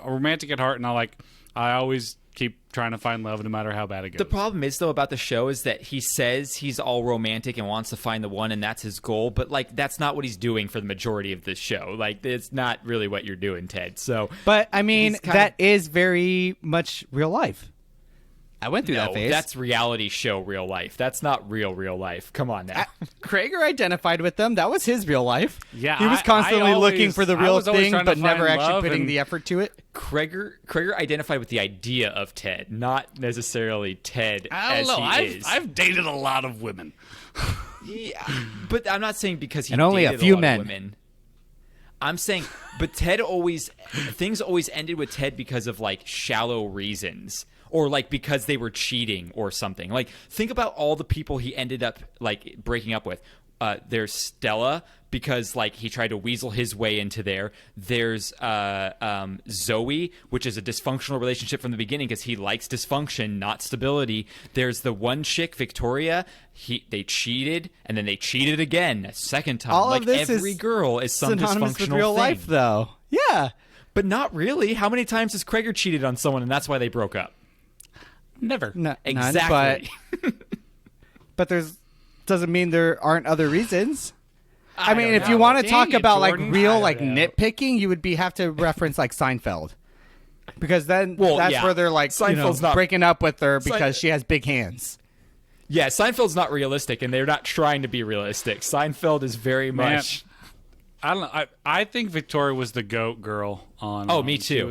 Speaker 2: romantic at heart, and I always keep trying to find love no matter how bad it goes.
Speaker 1: The problem is, though, about the show is that he says he's all romantic and wants to find the one, and that's his goal. But like, that's not what he's doing for the majority of this show. Like, it's not really what you're doing, Ted. So,
Speaker 3: But I mean,
Speaker 1: He's kind
Speaker 3: that is very much real life. I went through
Speaker 1: no,
Speaker 3: that phase.
Speaker 1: that's reality show real life. That's not real life. Come on now.
Speaker 3: Krager identified with them. That was his real life.
Speaker 2: Yeah,
Speaker 3: he was constantly
Speaker 2: I always-
Speaker 3: looking for the
Speaker 2: I
Speaker 3: real
Speaker 2: was always
Speaker 3: thing,
Speaker 2: trying to
Speaker 3: but never
Speaker 2: find
Speaker 3: actually
Speaker 2: love
Speaker 3: putting
Speaker 2: and-
Speaker 3: the effort to it.
Speaker 1: Krager identified with the idea of Ted, not necessarily Ted
Speaker 2: I
Speaker 1: as
Speaker 2: don't know.
Speaker 1: he is.
Speaker 2: I've dated a lot of women.
Speaker 1: Yeah, but I'm not saying because he
Speaker 3: And only a
Speaker 1: dated
Speaker 3: few
Speaker 1: lot of
Speaker 3: men.
Speaker 1: women. I'm saying, but things always ended with Ted because of like shallow reasons, or like because they were cheating or something. Like, think about all the people he ended up like breaking up with. There's Stella, because like he tried to weasel his way into there. There's Zoe, which is a dysfunctional relationship from the beginning because he likes dysfunction, not stability. There's the one chick, Victoria. They cheated, and then they cheated again a second time.
Speaker 3: All
Speaker 1: like
Speaker 3: of this
Speaker 1: every
Speaker 3: is
Speaker 1: girl is some
Speaker 3: synonymous
Speaker 1: dysfunctional
Speaker 3: with real
Speaker 1: thing.
Speaker 3: life, though. Yeah.
Speaker 1: But not really. How many times has Krager cheated on someone, and that's why they broke up?
Speaker 2: Never.
Speaker 3: No,
Speaker 1: Exactly.
Speaker 3: But there's doesn't mean there aren't other reasons. I mean, if you want to talk about like real like nitpicking, you would have to reference like Seinfeld, because then that's where they're like
Speaker 1: Seinfeld's not
Speaker 3: breaking up with her because she has big hands.
Speaker 1: Yeah, Seinfeld's not realistic, and they're not trying to be realistic. Seinfeld is very much.
Speaker 2: I don't know. I think Victoria was the GOAT girl on.
Speaker 1: Oh, me too.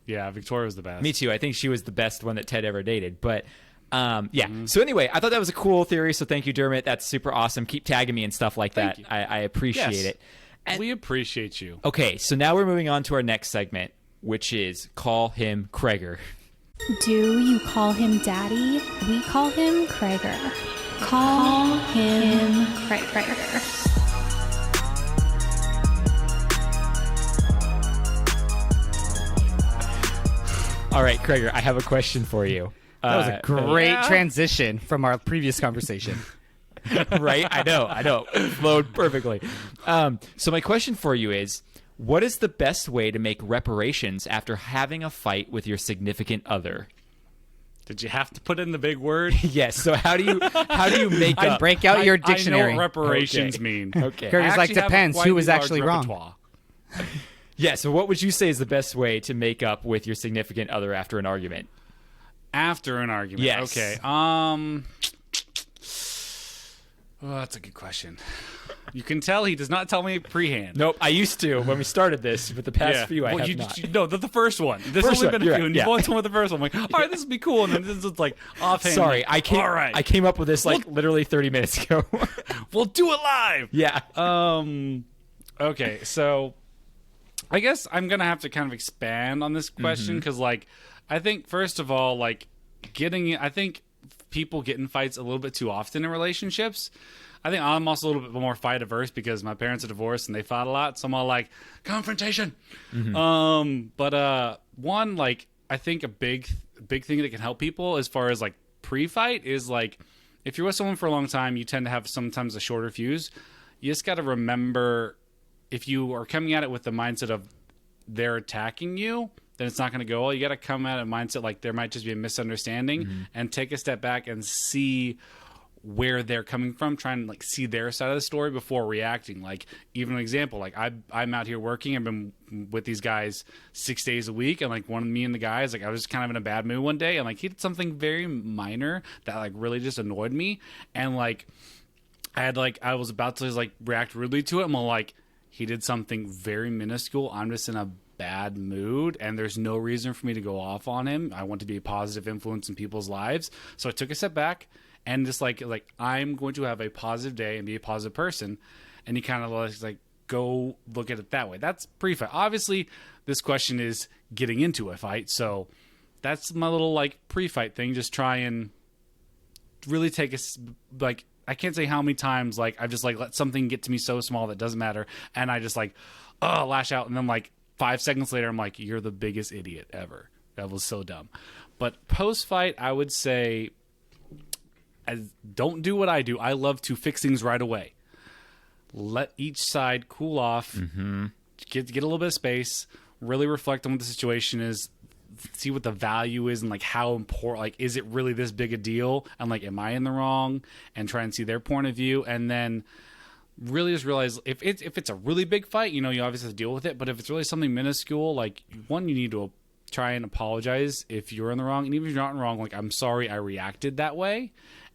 Speaker 2: Victoria was the best.
Speaker 1: Me too. I think she was the best one that Ted ever dated. But So anyway, I thought that was a cool theory. So thank you, Dermot. That's super awesome. Keep tagging me and stuff like that. I appreciate it.
Speaker 2: And we appreciate you.
Speaker 1: Okay, so now we're moving on to our next segment, which is Call Him Krager.
Speaker 5: Do you call him Daddy? We call him Krager. Call him Krager.
Speaker 1: All right, Krager, I have a question for you.
Speaker 3: That was a great transition from our previous conversation.
Speaker 1: Right? I know. It flowed perfectly. So my question for you is, what is the best way to make reparations after having a fight with your significant other?
Speaker 2: Did you have to put in the big word?
Speaker 1: Yes. So how do you make up?
Speaker 3: Break out your dictionary.
Speaker 2: I know what reparations mean.
Speaker 1: Okay.
Speaker 3: Krager's like, depends who was actually wrong.
Speaker 1: Yeah, so what would you say is the best way to make up with your significant other after an argument?
Speaker 2: After an argument?
Speaker 1: Yes.
Speaker 2: Okay. Well, that's a good question. You can tell he does not tell me pre-hand.
Speaker 1: Nope, I used to when we started this, but the past few I have not.
Speaker 2: No, the first one. There's only been a few, and you've only told me the first one. I'm like, all right, this would be cool, and then this is like offhand.
Speaker 1: Sorry,
Speaker 2: like,
Speaker 1: I came up with this like literally 30 minutes ago.
Speaker 2: We'll do it live.
Speaker 1: Yeah.
Speaker 2: Okay, so I guess I'm gonna have to kind of expand on this question because, like, I think first of all, like, I think people get in fights a little bit too often in relationships. I think I'm also a little bit more fight averse because my parents are divorced and they fought a lot. So I'm all like, confrontation. But one, like, I think a big thing that can help people as far as like pre-fight is like, if you're with someone for a long time, you tend to have sometimes a shorter fuse. You just got to remember, if you are coming at it with the mindset of they're attacking you, then it's not going to go well. You got to come at a mindset like there might just be a misunderstanding and take a step back and see where they're coming from, trying to like see their side of the story before reacting. Like, even an example, like I'm out here working. I've been with these guys 6 days a week, and like one of me and the guys, like I was kind of in a bad mood one day, and like he did something very minor that like really just annoyed me, and like I was about to like react rudely to it. I'm like, he did something very minuscule. I'm just in a bad mood, and there's no reason for me to go off on him. I want to be a positive influence in people's lives, so I took a step back. And just like I'm going to have a positive day and be a positive person, and he kind of like go look at it that way. That's pre-fight. Obviously, this question is getting into a fight, so that's my little like pre-fight thing. Just try and really take like, I can't say how many times like I've just like let something get to me so small that doesn't matter, and I just like lash out, and then like 5 seconds later I'm like, you're the biggest idiot ever. That was so dumb. But post-fight, I would say, don't do what I do. I love to fix things right away. Let each side cool off, get a little bit of space, really reflect on what the situation is, see what the value is, and like how important, like, is it really this big a deal? And like, am I in the wrong? And try and see their point of view, and then really just realize if it's a really big fight, you obviously have to deal with it. But if it's really something minuscule, like, one, you need to try and apologize if you're in the wrong, and even if you're not in the wrong, like, I'm sorry I reacted that way.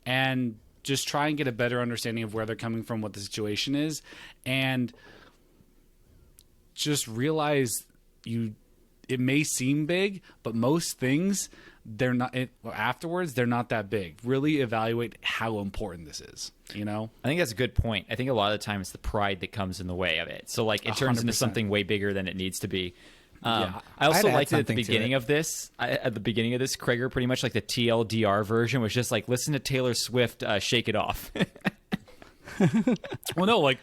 Speaker 2: And just try and get a better understanding of where they're coming from, what the situation is, and just realize it may seem big, but most things, they're not, afterwards, they're not that big. Really evaluate how important this is, I
Speaker 1: think that's a good point. I think a lot of the time it's the pride that comes in the way of it. So like it turns
Speaker 2: 100%.
Speaker 1: into something way bigger than it needs to be.
Speaker 3: Yeah.
Speaker 1: I also liked it at the
Speaker 3: something to
Speaker 1: beginning of this. At the beginning of this, Krager pretty much like the TLDR version was just like, listen to Taylor Swift, Shake It Off.
Speaker 2: Well, no, like,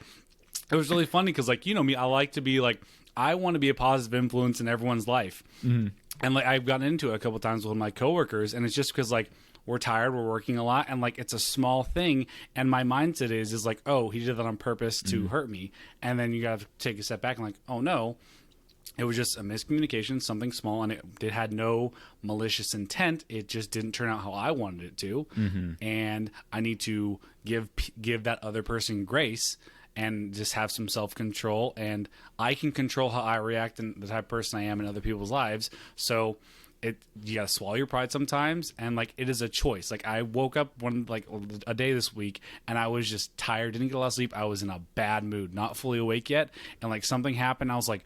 Speaker 2: it was really funny because, like, me, I like to be like, I want to be a positive influence in everyone's life. And like, I've gotten into it a couple times with my coworkers, and it's just because like we're tired, we're working a lot, and like it's a small thing, and my mindset is like, oh, he did that on purpose to hurt me, and then you got to take a step back and like, oh no. It was just a miscommunication, something small, and it had no malicious intent. It just didn't turn out how I wanted it to, and I need to give that other person grace and just have some self-control. And I can control how I react and the type of person I am in other people's lives. So you gotta swallow your pride sometimes, and like it is a choice. Like I woke up a day this week and I was just tired, didn't get a lot of sleep. I was in a bad mood, not fully awake yet, and like something happened. I was like,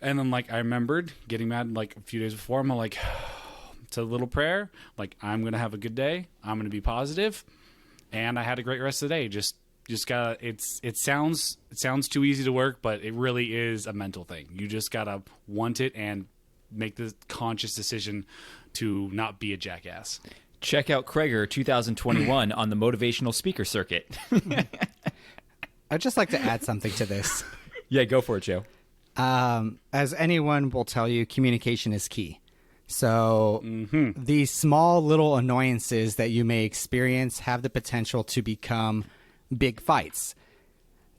Speaker 2: and then like I remembered getting mad like a few days before. I'm like, to a little prayer, like I'm gonna have a good day. I'm gonna be positive, and I had a great rest of the day. Just gotta. It sounds too easy to work, but it really is a mental thing. You just gotta want it and make the conscious decision to not be a jackass.
Speaker 1: Check out Krager 2021 on the motivational speaker circuit.
Speaker 3: I'd just like to add something to this.
Speaker 1: Yeah, go for it, Joe.
Speaker 3: As anyone will tell you, communication is key. So these small little annoyances that you may experience have the potential to become big fights.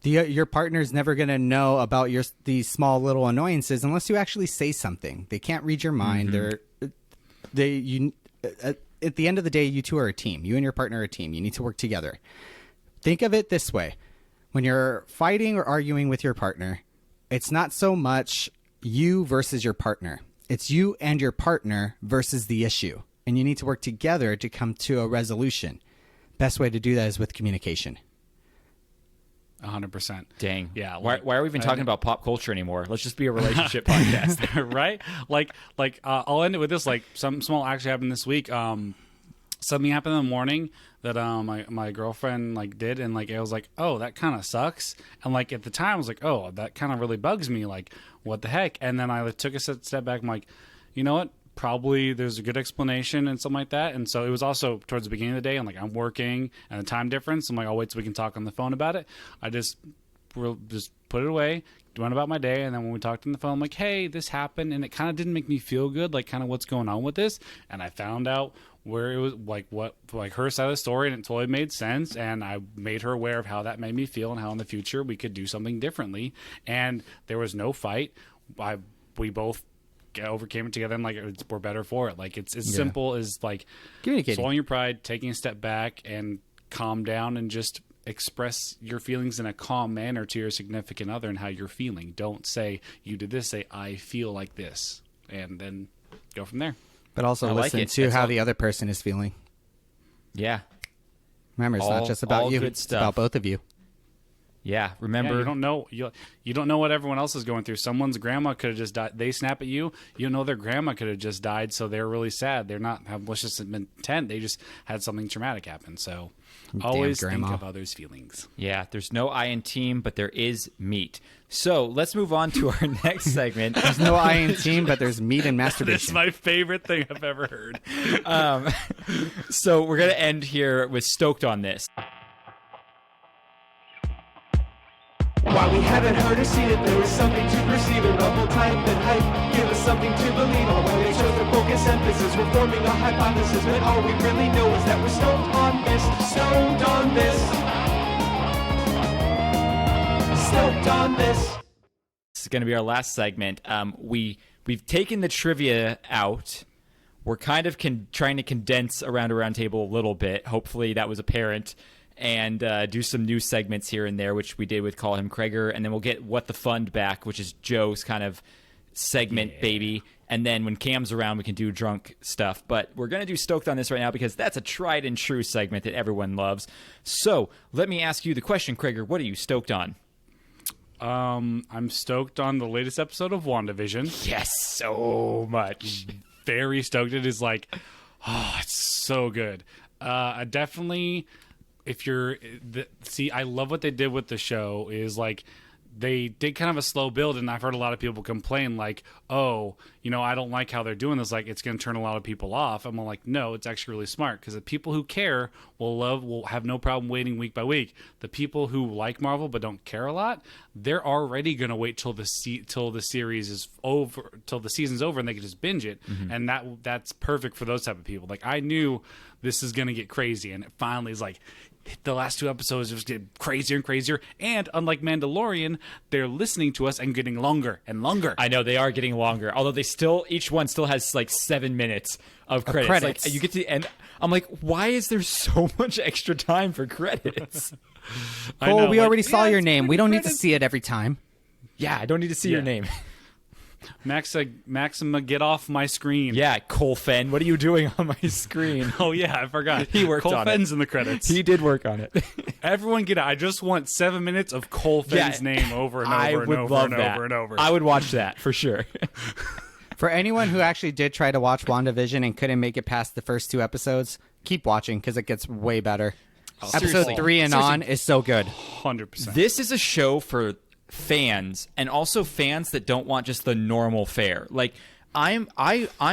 Speaker 3: Your partner's never going to know about these small little annoyances unless you actually say something. They can't read your mind. At the end of the day, you two are a team. You and your partner are a team. You need to work together. Think of it this way. When you're fighting or arguing with your partner, it's not so much you versus your partner. It's you and your partner versus the issue. And you need to work together to come to a resolution. Best way to do that is with communication.
Speaker 2: 100%.
Speaker 1: Dang.
Speaker 2: Yeah.
Speaker 1: Why are we even talking about pop culture anymore? Let's just be a relationship podcast.
Speaker 2: Right? I'll end it with this. Like, something small actually happened this week. Something happened in the morning that my girlfriend like did, and like I was like, oh, that kind of sucks. And like at the time I was like, oh, that kind of really bugs me. Like, what the heck? And then I took a step back. I'm like, you know what? Probably there's a good explanation and something like that. And so it was also towards the beginning of the day, and like I'm working and the time difference. I'm like, I'll wait till we can talk on the phone about it. I just put it away, went about my day, and then when we talked on the phone, I'm like, hey, this happened, and it kind of didn't make me feel good, like kind of what's going on with this. And I found out where it was like her side of the story, and it totally made sense. And I made her aware of how that made me feel and how in the future we could do something differently. And there was no fight. We both overcame it together, and like we're better for it. Like it's as simple as like swallowing your pride, taking a step back, and calm down, and just express your feelings in a calm manner to your significant other and how you're feeling. Don't say you did this. Say I feel like this, and then go from there.
Speaker 3: But also listen to how the other person is feeling.
Speaker 1: Yeah.
Speaker 3: Remember, it's not just about you. It's about both of you.
Speaker 1: Yeah, remember,
Speaker 2: you don't know you don't know what everyone else is going through. Someone's grandma could have just died. They snap at you. You don't know their grandma could have just died, so they're really sad. They're not have malicious intent. They just had something traumatic happen. So always think of others' feelings.
Speaker 1: Yeah, there's no I in team, but there is meat. So let's move on to our next segment.
Speaker 3: There's no I in team, but there's meat and masturbation.
Speaker 2: That's my favorite thing I've ever heard.
Speaker 1: So we're gonna end here with Stoked on This.
Speaker 6: While we haven't heard or seen it, there is something to perceive. A novel type and hype, give us something to believe on. When they chose to focus emphasis, we're forming a hypothesis. But all we really know is that we're stoked on this. Stoked on this. Stoked on this.
Speaker 1: This is going to be our last segment. We've taken the trivia out. We're kind of trying to condense around a round table a little bit. Hopefully that was apparent. And do some new segments here and there, which we did with Call Him Krager. And then we'll get What the Fund back, which is Joe's kind of segment, baby. And then when Cam's around, we can do drunk stuff. But we're going to do Stoked on This right now because that's a tried and true segment that everyone loves. So let me ask you the question, Krager. What are you stoked on?
Speaker 2: I'm stoked on the latest episode of Wandavision.
Speaker 1: Yes, so much.
Speaker 2: Very stoked. It is like, oh, it's so good. I definitely... I love what they did with the show is like they did kind of a slow build, and I've heard a lot of people complain like, oh, I don't like how they're doing this. Like it's going to turn a lot of people off. I'm like, no, it's actually really smart because the people who care will have no problem waiting week by week. The people who like Marvel but don't care a lot, they're already going to wait till the series is over, till the season's over, and they can just binge it. Mm-hmm. And that's perfect for those type of people. Like I knew this is going to get crazy, and it finally is like, the last two episodes just get crazier and crazier. And unlike Mandalorian, they're listening to us and getting longer and longer.
Speaker 1: I know they are getting longer, although each one still has like 7 minutes of credits. Like you get to the end. I'm like, why is there so much extra time for credits?
Speaker 3: Cole, we
Speaker 2: like,
Speaker 3: already saw
Speaker 2: yeah,
Speaker 3: your
Speaker 2: it's
Speaker 3: name. We
Speaker 2: pretty
Speaker 3: don't need to
Speaker 2: credits.
Speaker 3: see it every time.
Speaker 1: Yeah, I don't need to see your name.
Speaker 2: Maxima, get off my screen.
Speaker 1: Yeah, Cole Phen, what are you doing on my screen?
Speaker 2: Oh, yeah, I forgot.
Speaker 1: He worked
Speaker 2: Cole
Speaker 1: on
Speaker 2: Phen's
Speaker 1: it.
Speaker 2: in the credits.
Speaker 1: He did work on it.
Speaker 2: Everyone get it. I just want 7 minutes of Cole Phen's name over and over
Speaker 1: I
Speaker 2: and
Speaker 1: would
Speaker 2: over
Speaker 1: love
Speaker 2: and
Speaker 1: that.
Speaker 2: over and over.
Speaker 1: I would watch that for sure.
Speaker 3: For anyone who actually did try to watch WandaVision and couldn't make it past the first 2 episodes, keep watching because it gets way better. Episode
Speaker 1: Seriously.
Speaker 3: 3 and on is so good.
Speaker 2: 100%.
Speaker 1: This is a show for fans and also fans that don't want just the normal fare. Like I'm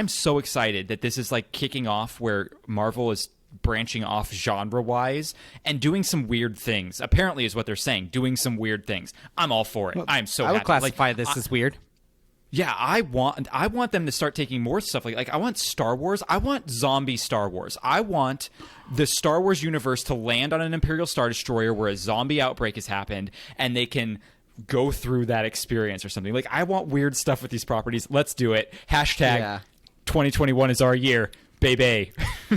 Speaker 1: so excited that this is like kicking off where Marvel is branching off genre-wise and doing some weird things. Apparently is what they're saying, doing some weird things. I'm all for it. I'm so
Speaker 3: I
Speaker 1: happy.
Speaker 3: would classify
Speaker 1: Like,
Speaker 3: this as weird.
Speaker 1: yeah, I want them to start taking more stuff like I want Star Wars. I want zombie Star Wars. I want the Star Wars universe to land on an Imperial Star Destroyer where a zombie outbreak has happened and they can go through that experience or something. Like I want weird stuff with these properties. Let's do it. Hashtag
Speaker 3: Yeah.
Speaker 1: 2021 is our year. Baby.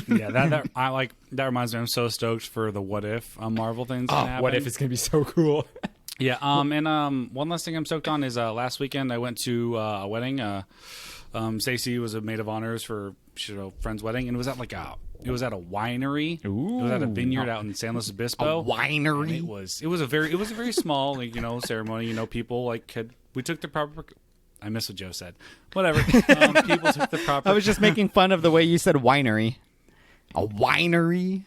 Speaker 2: Yeah, that reminds me. I'm so stoked for the What If Marvel things.
Speaker 1: What if it's going to be so cool?
Speaker 2: Yeah. And one last thing I'm stoked on is last weekend I went to a wedding. Stacey was a maid of honors for friend's wedding, and it was at it was at a winery.
Speaker 1: Ooh.
Speaker 2: It was at a vineyard out in San Luis Obispo.
Speaker 3: Winery.
Speaker 2: And it was a very small ceremony. People we took the proper. I missed what Joe said. Whatever. People took the proper.
Speaker 3: I was just making fun of the way you said winery. A winery?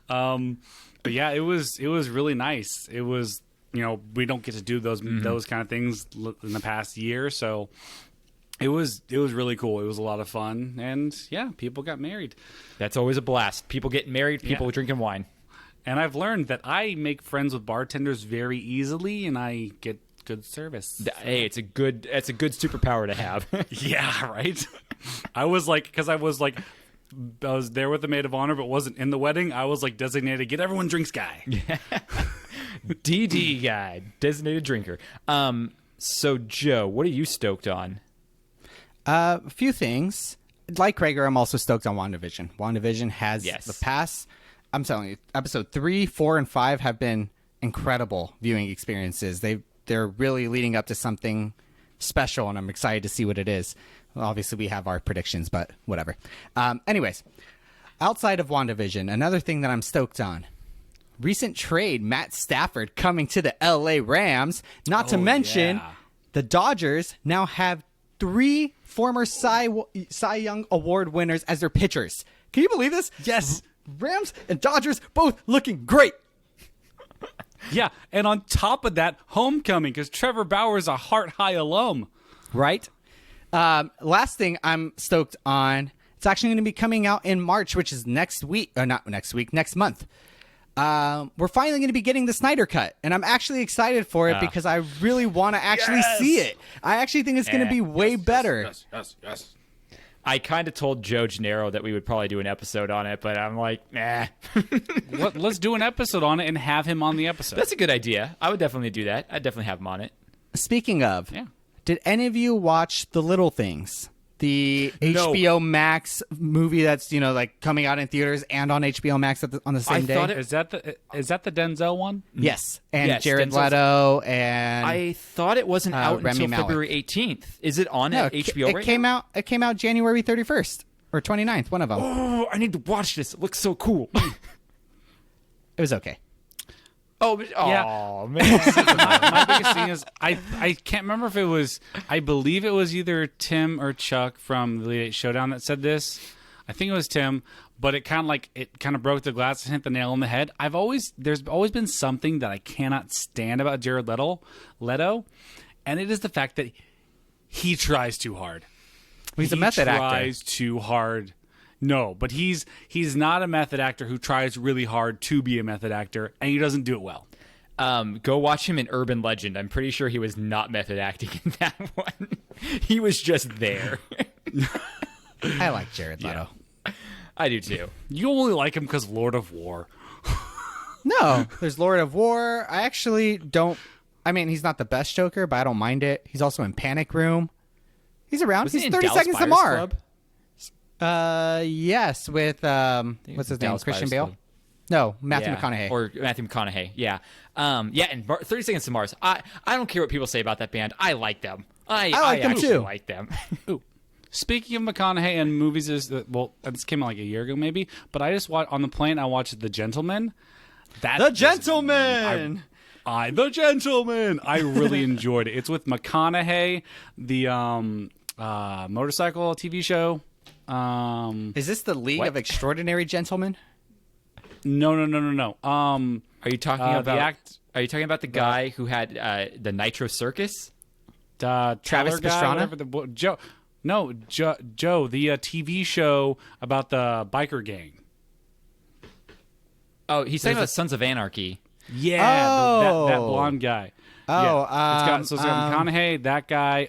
Speaker 2: But yeah, it was really nice. It was, we don't get to do those kind of things in the past year, so it was really cool. It was a lot of fun, and yeah, people got married.
Speaker 1: That's always a blast. People getting married, people
Speaker 2: Yeah.
Speaker 1: drinking wine.
Speaker 2: And I've learned that I make friends with bartenders very easily, and I get good service.
Speaker 1: Hey, it's a good superpower to have.
Speaker 2: Yeah, right. I was there with the maid of honor, but wasn't in the wedding. I was designated get everyone drinks guy.
Speaker 1: DD guy, designated drinker. So Joe, what are you stoked on?
Speaker 3: A few things. Like Krager, I'm also stoked on WandaVision. WandaVision has the past. I'm telling you, episode 3, 4, and 5 have been incredible viewing experiences. They're really leading up to something special, and I'm excited to see what it is. Well, obviously, we have our predictions, but whatever. Anyways, outside of WandaVision, another thing that I'm stoked on. Recent trade, Matt Stafford coming to the LA Rams. Not to mention, the Dodgers now have 3 former Cy Young Award winners as their pitchers. Can you believe this?
Speaker 2: Yes.
Speaker 3: Rams and Dodgers both looking great.
Speaker 2: Yeah, and on top of that, homecoming, because Trevor Bauer is a Heart High alum.
Speaker 3: Right? Last thing I'm stoked on, it's actually going to be coming out in March, which is next week. Or not next week, next month. We're finally going to be getting the Snyder Cut, and I'm actually excited for it because I really want to actually see it. I actually think it's going to be way better.
Speaker 2: Yes.
Speaker 1: I kind of told Joe Janero that we would probably do an episode on it, but I'm like, nah.
Speaker 2: Let's do an episode on it and have him on the episode.
Speaker 1: That's a good idea. I would definitely do that. I'd definitely have him on it.
Speaker 3: Speaking of,
Speaker 2: Yeah.
Speaker 3: did any of you watch The Little Things? The
Speaker 1: No.
Speaker 3: HBO Max movie that's, coming out in theaters and on HBO Max on the same day?
Speaker 1: thought it-
Speaker 2: Is that the Denzel one?
Speaker 3: Yes. And
Speaker 1: Yes,
Speaker 3: Jared
Speaker 1: Denzel's-
Speaker 3: Leto and
Speaker 1: I thought it wasn't out
Speaker 3: Rami
Speaker 1: until
Speaker 3: Malek.
Speaker 1: February 18th. Is it on
Speaker 3: No,
Speaker 1: at HBO
Speaker 3: it
Speaker 1: right
Speaker 3: came
Speaker 1: now?
Speaker 3: out. It came out January 31st or 29th, one of them.
Speaker 1: Oh, I need to watch this. It looks so cool.
Speaker 3: It was okay.
Speaker 1: Man.
Speaker 2: My biggest thing is I can't remember if it was, I believe it was either Tim or Chuck from the Elite Eight Showdown that said this. I think it was Tim, but it kind of broke the glass and hit the nail on the head. There's always been something that I cannot stand about Jared Leto, and it is the fact that he tries too hard.
Speaker 3: He's a method actor.
Speaker 2: He tries too hard. No, but he's not a method actor who tries really hard to be a method actor, and he doesn't do it well.
Speaker 1: Go watch him in Urban Legend. I'm pretty sure he was not method acting in that one. He was just there.
Speaker 3: I like Jared Leto.
Speaker 1: I do too.
Speaker 2: You only like him because Lord of War.
Speaker 3: No, there's Lord of War. I actually don't. I mean, he's not the best Joker, but I don't mind it. He's also in Panic Room. He's around.
Speaker 1: Was
Speaker 3: He's
Speaker 1: he in
Speaker 3: 30
Speaker 1: Dallas
Speaker 3: Seconds to
Speaker 1: Buyers
Speaker 3: Mars.
Speaker 1: Club?
Speaker 3: Yes, with what's his name?
Speaker 1: Dallas
Speaker 3: Christian
Speaker 1: Buyers
Speaker 3: Bale.
Speaker 1: Club.
Speaker 3: No, Matthew
Speaker 1: Yeah.
Speaker 3: McConaughey.
Speaker 1: Or Matthew McConaughey. Yeah. Yeah, and 30 Seconds to Mars. I don't care what people say about that band. I like them. I
Speaker 3: like them
Speaker 1: actually
Speaker 3: too.
Speaker 1: like them.
Speaker 2: Ooh. Speaking of McConaughey and movies, this came out like a year ago maybe, but I just watched on the plane. I watched The Gentleman.
Speaker 3: The Gentleman.
Speaker 2: The Gentleman. I really enjoyed it. It's with McConaughey, the motorcycle TV show.
Speaker 3: Is this the League of Extraordinary Gentlemen?
Speaker 2: No.
Speaker 1: Are you talking about
Speaker 2: the act?
Speaker 1: Are you talking about the guy who had the Nitro Circus?
Speaker 2: Travis
Speaker 3: Pastrana?
Speaker 2: Joe, the TV show about the biker gang.
Speaker 1: Oh, he's talking about Sons of Anarchy.
Speaker 2: Yeah,
Speaker 3: Oh.
Speaker 2: that blonde guy.
Speaker 3: Oh,
Speaker 2: yeah. It's got McConaughey, that guy,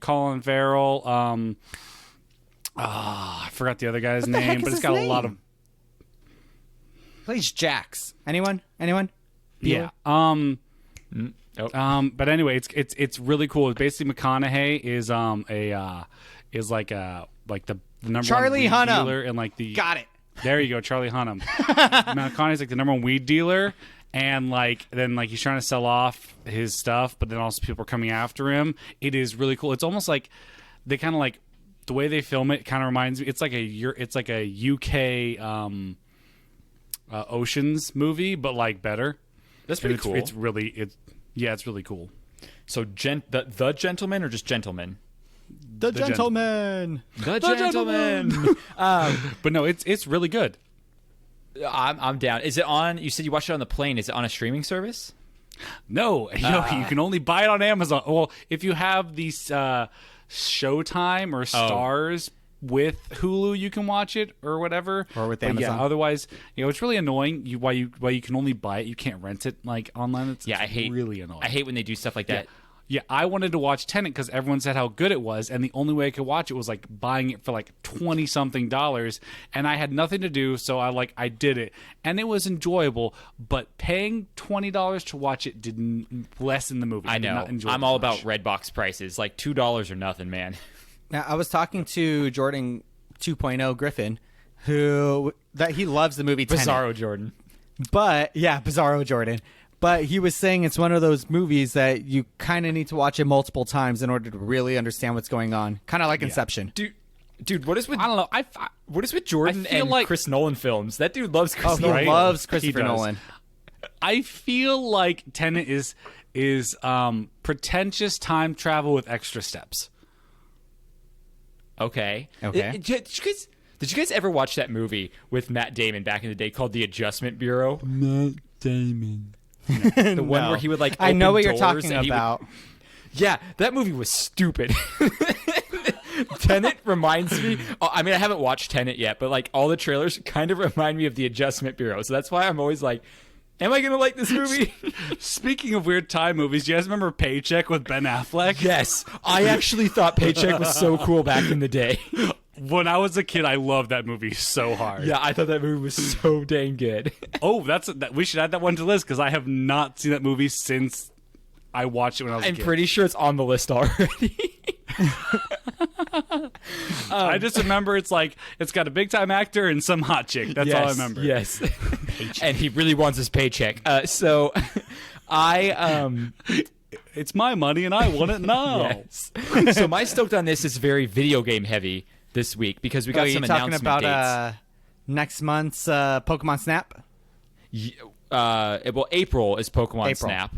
Speaker 2: Colin Farrell. I forgot the other guy's
Speaker 3: What the heck
Speaker 2: name,
Speaker 3: is
Speaker 2: but it's
Speaker 3: his
Speaker 2: got a
Speaker 3: name?
Speaker 2: lot of
Speaker 3: Plays Jax. Anyone?
Speaker 2: yeah.
Speaker 1: Oh.
Speaker 2: But anyway, it's really cool. It's basically McConaughey is like the number
Speaker 3: Charlie
Speaker 2: one weed
Speaker 3: Hunnam.
Speaker 2: dealer and like the
Speaker 3: Got it.
Speaker 2: There you go, Charlie Hunnam. McConaughey's like the number one weed dealer, and then he's trying to sell off his stuff, but then also people are coming after him. It is really cool. It's almost like they kind of like the way they film it. Kind of reminds me. It's like a UK Oceans movie, but like better.
Speaker 1: That's pretty cool.
Speaker 2: It's really cool.
Speaker 1: So the Gentleman or just Gentleman?
Speaker 3: The
Speaker 2: Gentleman.
Speaker 3: Gentleman.
Speaker 1: The Gentleman.
Speaker 2: But no, it's really good.
Speaker 1: I'm down. Is it on? You said you watched it on the plane. Is it on a streaming service?
Speaker 2: No, you can only buy it on Amazon. Well, if you have these Showtime or Stars with Hulu, you can watch it or whatever,
Speaker 3: or with
Speaker 2: But
Speaker 3: Amazon.
Speaker 2: Yeah, otherwise, it's really annoying. Why you can only buy it, you can't rent it like online. It's
Speaker 1: I hate
Speaker 2: really annoying.
Speaker 1: I hate when they do stuff like that.
Speaker 2: Yeah, I wanted to watch Tenet because everyone said how good it was, and the only way I could watch it was like buying it for like $20-something, and I had nothing to do, so I did it, and it was enjoyable. But paying $20 to watch it didn't lessen the movie.
Speaker 1: I know.
Speaker 2: Did not enjoy it
Speaker 1: I'm
Speaker 2: as
Speaker 1: all
Speaker 2: much.
Speaker 1: about Redbox prices. Like $2 or nothing, man.
Speaker 3: Now, I was talking to Jordan 2.0 Griffin, that he loves the movie Tenet.
Speaker 1: Bizarro Jordan.
Speaker 3: But Bizarro Jordan. But he was saying it's one of those movies that you kind of need to watch it multiple times in order to really understand what's going on. Kind of like Inception.
Speaker 1: Dude, what is with
Speaker 2: I don't know.
Speaker 1: what is with Jordan
Speaker 2: I feel
Speaker 1: and
Speaker 2: like-
Speaker 1: Chris Nolan films? That dude loves Chris
Speaker 3: Oh, he
Speaker 1: Nolan.
Speaker 3: loves
Speaker 2: He
Speaker 3: Christopher
Speaker 2: does.
Speaker 3: Nolan.
Speaker 2: I feel like Tenet is pretentious time travel with extra steps.
Speaker 3: Okay.
Speaker 1: Did you guys ever watch that movie with Matt Damon back in the day called The Adjustment Bureau?
Speaker 2: Matt Damon.
Speaker 1: The one where he would
Speaker 3: I know
Speaker 1: open
Speaker 3: what you're
Speaker 1: doors
Speaker 3: talking
Speaker 1: and he would-
Speaker 3: about.
Speaker 1: Yeah, that movie was stupid. Tenet reminds me. I mean, I haven't watched Tenet yet, but like all the trailers kind of remind me of The Adjustment Bureau. So that's why I'm always like, am I gonna like this movie?
Speaker 2: Speaking of weird time movies, do you guys remember Paycheck with Ben Affleck?
Speaker 1: Yes, I actually thought Paycheck was so cool back in the day.
Speaker 2: When I was a kid, I loved that movie so hard.
Speaker 1: Yeah, I thought that movie was so dang good.
Speaker 2: Oh, we should add that one to the list because I have not seen that movie since I watched it when I was a
Speaker 1: I'm
Speaker 2: kid.
Speaker 1: pretty sure it's on the list already.
Speaker 2: I just remember it's got a big time actor and some hot chick. That's all I remember.
Speaker 1: Yes, and he really wants his paycheck. So
Speaker 2: It's my money and I want it now.
Speaker 1: Yes. So my Stoked On This is very video game heavy this week because we got some
Speaker 3: you're talking
Speaker 1: announcement
Speaker 3: about
Speaker 1: dates.
Speaker 3: next month's Pokemon Snap?
Speaker 1: Well, April is Pokemon
Speaker 3: April.
Speaker 1: Snap.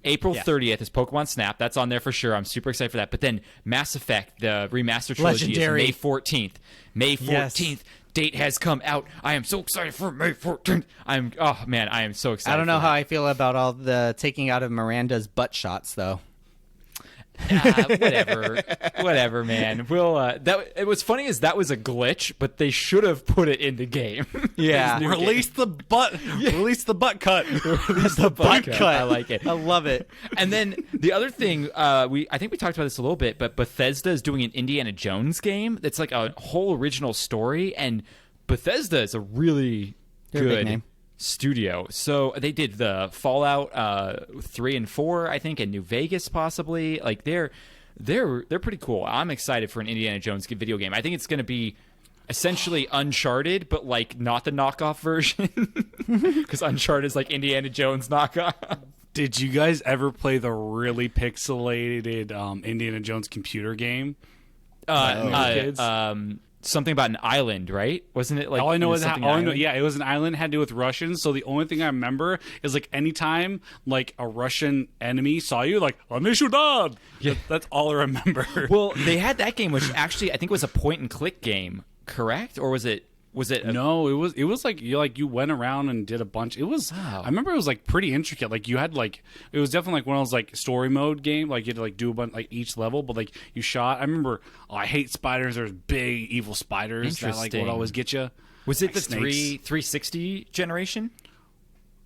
Speaker 1: April 30th is Pokemon Snap. That's on there for sure. I'm super excited for that. But then Mass Effect, the remaster trilogy,
Speaker 3: Legendary.
Speaker 1: is May 14th. May 14th.
Speaker 3: Yes.
Speaker 1: Date has come out. I am so excited for May 14th. I am so excited.
Speaker 3: I don't know
Speaker 1: for
Speaker 3: how
Speaker 1: that.
Speaker 3: I feel about all the taking out of Miranda's butt shots, though.
Speaker 1: Whatever, man. We'll. It was funny is that was a glitch, but they should have put it in the game.
Speaker 3: Yeah.
Speaker 2: Release the butt. Release the butt cut.
Speaker 3: The butt cut.
Speaker 1: I like it.
Speaker 3: I love it.
Speaker 1: And then the other thing, I think we talked about this a little bit, but Bethesda is doing an Indiana Jones game that's like a whole original story, and Bethesda is a really
Speaker 3: They're a big
Speaker 1: good
Speaker 3: name.
Speaker 1: studio. So they did the Fallout 3 and 4, I think, and New Vegas possibly. Like they're pretty cool. I'm excited for an Indiana Jones video game. I think it's going to be essentially Uncharted, but like not the knockoff version, because Uncharted is like Indiana Jones knockoff.
Speaker 2: Did you guys ever play the really pixelated Indiana Jones computer game?
Speaker 1: Kids? Something about an island, right? Wasn't it like
Speaker 2: All I know is
Speaker 1: something
Speaker 2: it
Speaker 1: island?
Speaker 2: was an island, had to do with Russians. So the only thing I remember is like anytime like a Russian enemy saw you, like "Amishudad." Yeah, that's all I remember.
Speaker 1: Well, they had that game, which actually I think was a point and click game, correct? Or was it?
Speaker 2: No, it was like you went around and did a bunch. It was I remember it was like pretty intricate. Like you had like it was definitely like one of those like story mode game. Like you had to like do a bunch like each level, but like you shot. I remember I hate spiders. There's big evil spiders that like would always get you.
Speaker 1: Was it
Speaker 2: like
Speaker 1: the
Speaker 2: snakes.
Speaker 1: 360 generation?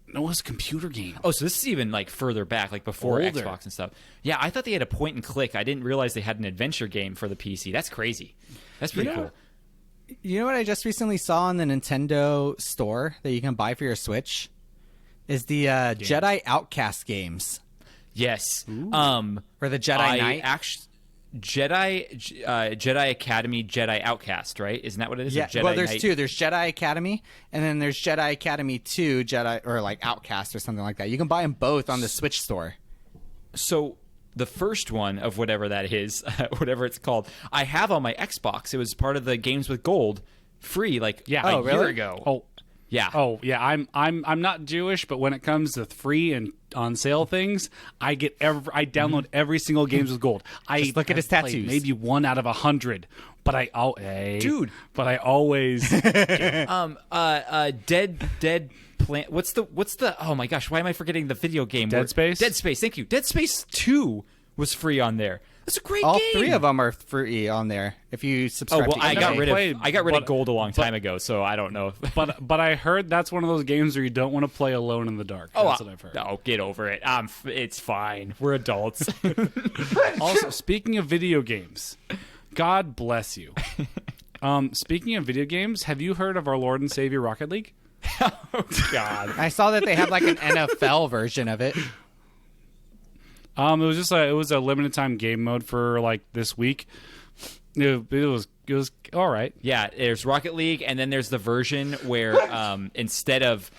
Speaker 2: No, it was a computer game.
Speaker 1: Oh, so this is even like further back, like before
Speaker 2: Older.
Speaker 1: Xbox and stuff. Yeah, I thought they had a point and click. I didn't realize they had an adventure game for the PC. That's crazy. That's pretty cool.
Speaker 3: You know what I just recently saw on the Nintendo store that you can buy for your Switch? Is the Jedi Outcast games.
Speaker 1: Yes.
Speaker 3: Or the Jedi Knight.
Speaker 1: Jedi Academy, Jedi Outcast, right? Isn't that what it is?
Speaker 3: Yeah,
Speaker 1: Or Jedi
Speaker 3: well, there's
Speaker 1: Knight?
Speaker 3: two. There's Jedi Academy, and then there's Jedi Academy 2, Jedi, or like Outcast or something like that. You can buy them both on the Switch store.
Speaker 1: So the first one of whatever that is, whatever it's called, I have on my Xbox. It was part of the Games with Gold, free, like a year ago.
Speaker 2: Oh,
Speaker 1: yeah.
Speaker 2: Oh, yeah. I'm not Jewish, but when it comes to free and on sale things, I download every single Games with Gold.
Speaker 3: Just look at his
Speaker 2: played
Speaker 3: tattoos.
Speaker 2: Maybe 1 out of 100, but I always
Speaker 1: Dead Plant. What's the? Oh my gosh! Why am I forgetting the video game?
Speaker 2: Dead Space?
Speaker 1: Dead Space. Thank you. Dead Space 2 was free on there. That's a great
Speaker 3: All
Speaker 1: game.
Speaker 3: 3 of them are free on there if you subscribe.
Speaker 1: Oh well,
Speaker 3: to
Speaker 1: I
Speaker 3: EA.
Speaker 1: got rid
Speaker 2: played,
Speaker 1: of Gold a long time ago, so I don't know.
Speaker 2: but I heard that's one of those games where you don't want to play alone in the dark. That's what I've heard.
Speaker 1: Oh, get over it. It's fine. We're adults.
Speaker 2: Also, speaking of video games, God bless you. Speaking of video games, have you heard of our Lord and Savior Rocket League?
Speaker 1: Oh God.
Speaker 3: I saw that they have like an NFL version of it.
Speaker 2: It was a limited time game mode for like this week. It was all right.
Speaker 1: Yeah, there's Rocket League, and then there's the version where instead of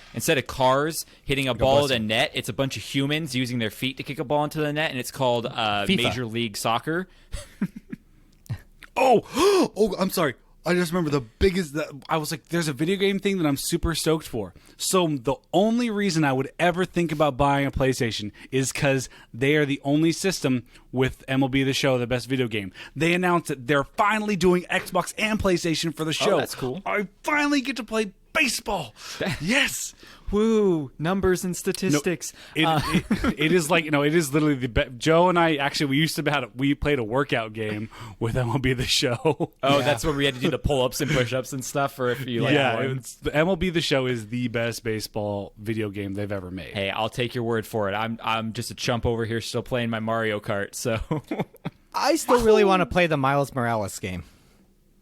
Speaker 1: cars hitting a ball at a net, it's a bunch of humans using their feet to kick a ball into the net, and it's called Major League Soccer.
Speaker 2: Oh, I'm sorry. I just remember the biggest. I was like, "There's a video game thing that I'm super stoked for." So the only reason I would ever think about buying a PlayStation is because they are the only system with MLB The Show, the best video game. They announced that they're finally doing Xbox and PlayStation for the show.
Speaker 1: Oh, that's cool.
Speaker 2: I finally get to play baseball. Yes.
Speaker 1: Woo! Numbers and statistics.
Speaker 2: It is like, it is literally the best. Joe and I actually we played a workout game with MLB The Show.
Speaker 1: Oh, that's where we had to do the pull-ups and push-ups and stuff. Or if you like,
Speaker 2: the MLB The Show is the best baseball video game they've ever made.
Speaker 1: Hey, I'll take your word for it. I'm just a chump over here still playing my Mario Kart. So
Speaker 3: I still really want to play the Miles Morales game.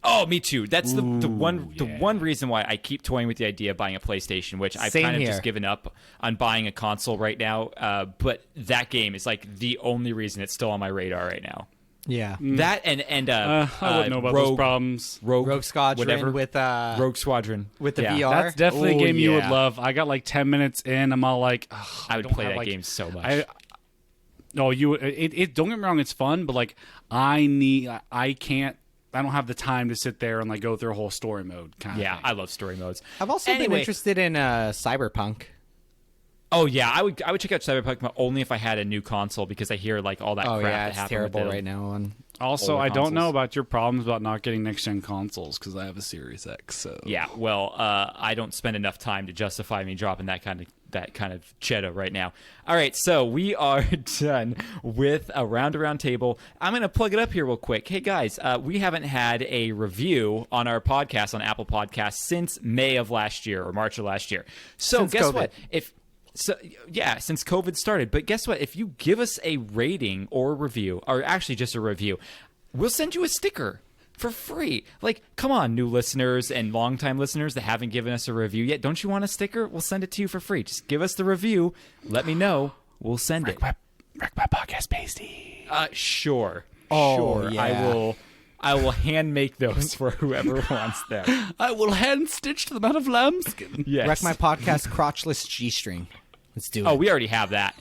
Speaker 1: Oh, me too. That's the one reason why I keep toying with the idea of buying a PlayStation, which I've
Speaker 3: Same
Speaker 1: kind of
Speaker 3: here.
Speaker 1: just given up on buying a console right now. But that game is like the only reason it's still on my radar right now.
Speaker 3: Yeah.
Speaker 1: That and
Speaker 2: I wouldn't know about those problems.
Speaker 3: Rogue Squadron
Speaker 1: whatever.
Speaker 3: with
Speaker 1: Rogue Squadron
Speaker 3: with the
Speaker 1: Yeah.
Speaker 3: VR.
Speaker 2: That's definitely
Speaker 3: Oh,
Speaker 2: a game you would
Speaker 3: yeah.
Speaker 2: love. I got like 10 minutes in. I'm all like, ugh,
Speaker 1: I would
Speaker 2: don't
Speaker 1: play
Speaker 2: have,
Speaker 1: that
Speaker 2: like-
Speaker 1: game so much.
Speaker 2: Don't get me wrong, it's fun, but like I don't have the time to sit there and like go through a whole story mode kind of
Speaker 1: Yeah,
Speaker 2: thing.
Speaker 1: I love story modes.
Speaker 3: I've also been
Speaker 1: Anyway.
Speaker 3: interested in Cyberpunk.
Speaker 1: Oh yeah, I would check out Cyberpunk, but only if I had a new console because I hear like all that
Speaker 3: Oh
Speaker 1: crap
Speaker 3: yeah,
Speaker 1: that
Speaker 3: it's
Speaker 1: happened
Speaker 3: terrible
Speaker 1: with
Speaker 3: right now.
Speaker 2: Also,
Speaker 1: older
Speaker 2: I don't know
Speaker 1: consoles.
Speaker 2: about your problems about not getting next gen consoles because I have a Series X. So
Speaker 1: Yeah, well, I don't spend enough time to justify me dropping that kind of cheddar right now. All right, so we are done with a round table. I'm going to plug it up here real quick. Hey guys, we haven't had a review on our podcast on Apple Podcasts since May of last year or March of last year. So
Speaker 3: Since
Speaker 1: guess
Speaker 3: COVID.
Speaker 1: what? Since COVID started. But guess what? If you give us a rating or a review, or actually just a review, we'll send you a sticker for free. Like, come on, new listeners and longtime listeners that haven't given us a review yet. Don't you want a sticker? We'll send it to you for free. Just give us the review. Let me know. We'll send it.
Speaker 2: Wreck my podcast pasty.
Speaker 1: Sure.
Speaker 3: Oh,
Speaker 1: sure.
Speaker 3: yeah.
Speaker 1: I will hand make those for whoever wants them.
Speaker 2: I will hand stitch them out of lambskin.
Speaker 1: Yes.
Speaker 3: Wreck My Podcast crotchless G-string. Let's do it.
Speaker 1: Oh, we already have that.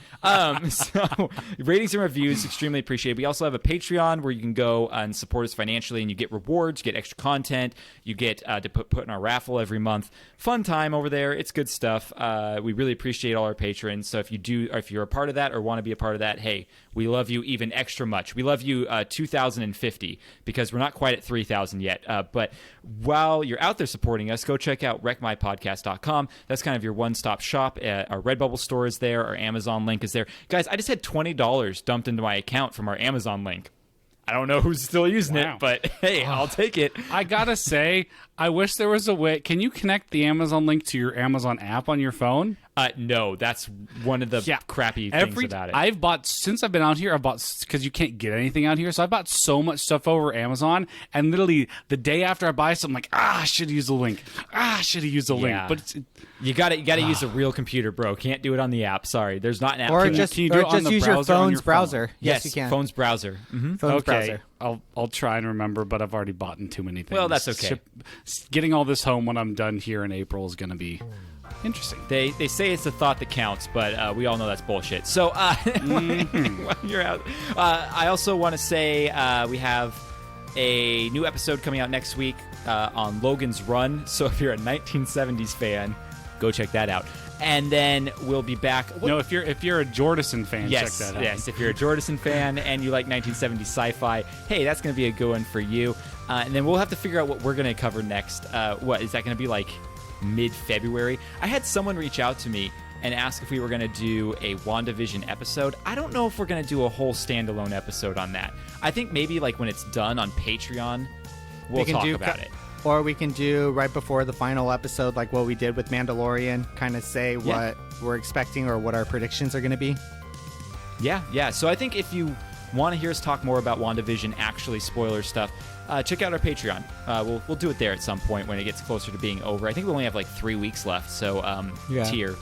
Speaker 1: So ratings and reviews, extremely appreciated. We also have a Patreon where you can go and support us financially, and you get rewards, you get extra content, you get to put in our raffle every month. Fun time over there. It's good stuff. We really appreciate all our patrons. So if you're a part of that or want to be a part of that, hey, we love you even extra much. We love you 2,050 because we're not quite at 3,000 yet. But while you're out there supporting us, go check out wreckmypodcast.com. That's kind of your one-stop shop. Our Redbubble store is there. Our Amazon link is there. Guys, I just had $20 dumped into my account from our Amazon link. I don't know who's still using it, but hey, I'll take it.
Speaker 2: I gotta say, I wish there was a way. Can you connect the Amazon link to your Amazon app on your phone?
Speaker 1: No, that's one of the crappy things about it.
Speaker 2: I've bought, since I've been out here, because you can't get anything out here, so I bought so much stuff over Amazon, and literally the day after I buy something, I'm like, I should have used the link. I should have used the link. But
Speaker 1: you gotta use a real computer, bro. Can't do it on the app. Sorry, there's not an app.
Speaker 3: Or
Speaker 1: can
Speaker 3: just
Speaker 2: you do it on the
Speaker 3: use your
Speaker 2: browser on
Speaker 3: phone's
Speaker 2: your phone?
Speaker 3: browser.
Speaker 1: Yes,
Speaker 3: you can.
Speaker 1: phone's browser. Mm-hmm.
Speaker 3: Phone's browser.
Speaker 2: I'll try and remember, but I've already bought too many things.
Speaker 1: Well, that's okay.
Speaker 2: Getting all this home when I'm done here in April is going to be interesting.
Speaker 1: They say it's the thought that counts, but we all know that's bullshit. So while you're out, I also want to say we have a new episode coming out next week on Logan's Run. So if you're a 1970s fan, go check that out. And then we'll be back.
Speaker 2: No, if you're a Jordison fan,
Speaker 1: yes,
Speaker 2: check that out.
Speaker 1: Yes, if you're a Jordison fan and you like 1970s sci-fi, hey, that's going to be a good one for you. And then we'll have to figure out what we're going to cover next. What is that going to be, like mid-February? I had someone reach out to me and ask if we were going to do a WandaVision episode. I don't know if we're going to do a whole standalone episode on that. I think maybe like when it's done on Patreon, we'll talk about it.
Speaker 3: Or we can do right before the final episode, like what we did with Mandalorian, kind of say what we're expecting or what our predictions are going to be.
Speaker 1: Yeah. So I think if you want to hear us talk more about WandaVision, actually spoiler stuff, check out our Patreon. We'll do it there at some point when it gets closer to being over. I think we only have like 3 weeks left, so tier.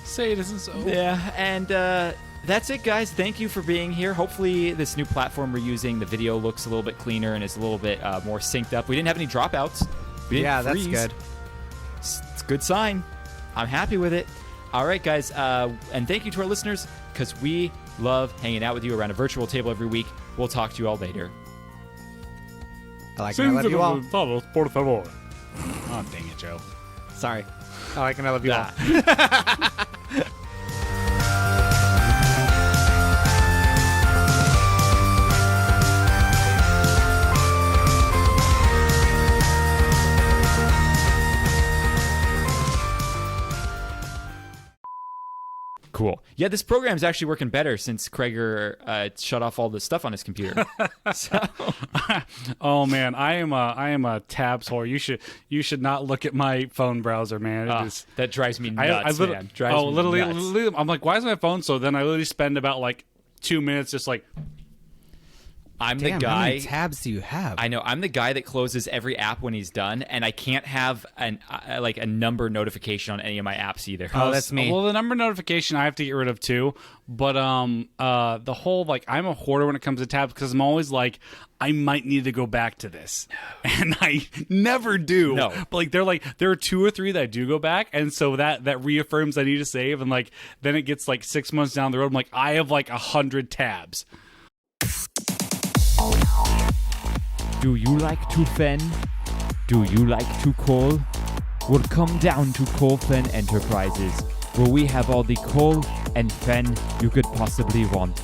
Speaker 2: Say it isn't so.
Speaker 1: Yeah, and that's it, guys. Thank you for being here. Hopefully this new platform we're using, the video looks a little bit cleaner and is a little bit more synced up. We didn't have any dropouts. We didn't freeze.
Speaker 3: That's good.
Speaker 1: It's a good sign. I'm happy with it. All right, guys, and thank you to our listeners, because we love hanging out with you around a virtual table every week. We'll talk to you all later.
Speaker 3: I like and I love you all.
Speaker 2: Por favor. Oh, dang it, Joe.
Speaker 3: Sorry. I like and I love you all.
Speaker 1: Cool. Yeah, this program is actually working better since Krager shut off all the stuff on his computer.
Speaker 2: Oh man, I am a tabs whore. You should not look at my phone browser, man.
Speaker 1: That drives me nuts, man.
Speaker 2: Literally, I'm like, why is my phone so? Then I literally spend about like 2 minutes just like.
Speaker 1: I'm
Speaker 3: Damn,
Speaker 1: the guy.
Speaker 3: How many tabs do you have?
Speaker 1: I know. I'm the guy that closes every app when he's done, and I can't have a number notification on any of my apps either.
Speaker 3: Oh, that's me.
Speaker 2: Well, the number notification I have to get rid of too. But the whole like I'm a hoarder when it comes to tabs because I'm always like I might need to go back to this, and I never do.
Speaker 1: No,
Speaker 2: but there are 2 or 3 that I do go back, and so that reaffirms I need to save, and like then it gets like 6 months down the road. I'm like I have like 100 tabs.
Speaker 7: Do you like to Phen? Do you like to coal? Well, come down to Phen Enterprises, where we have all the coal and Phen you could possibly want.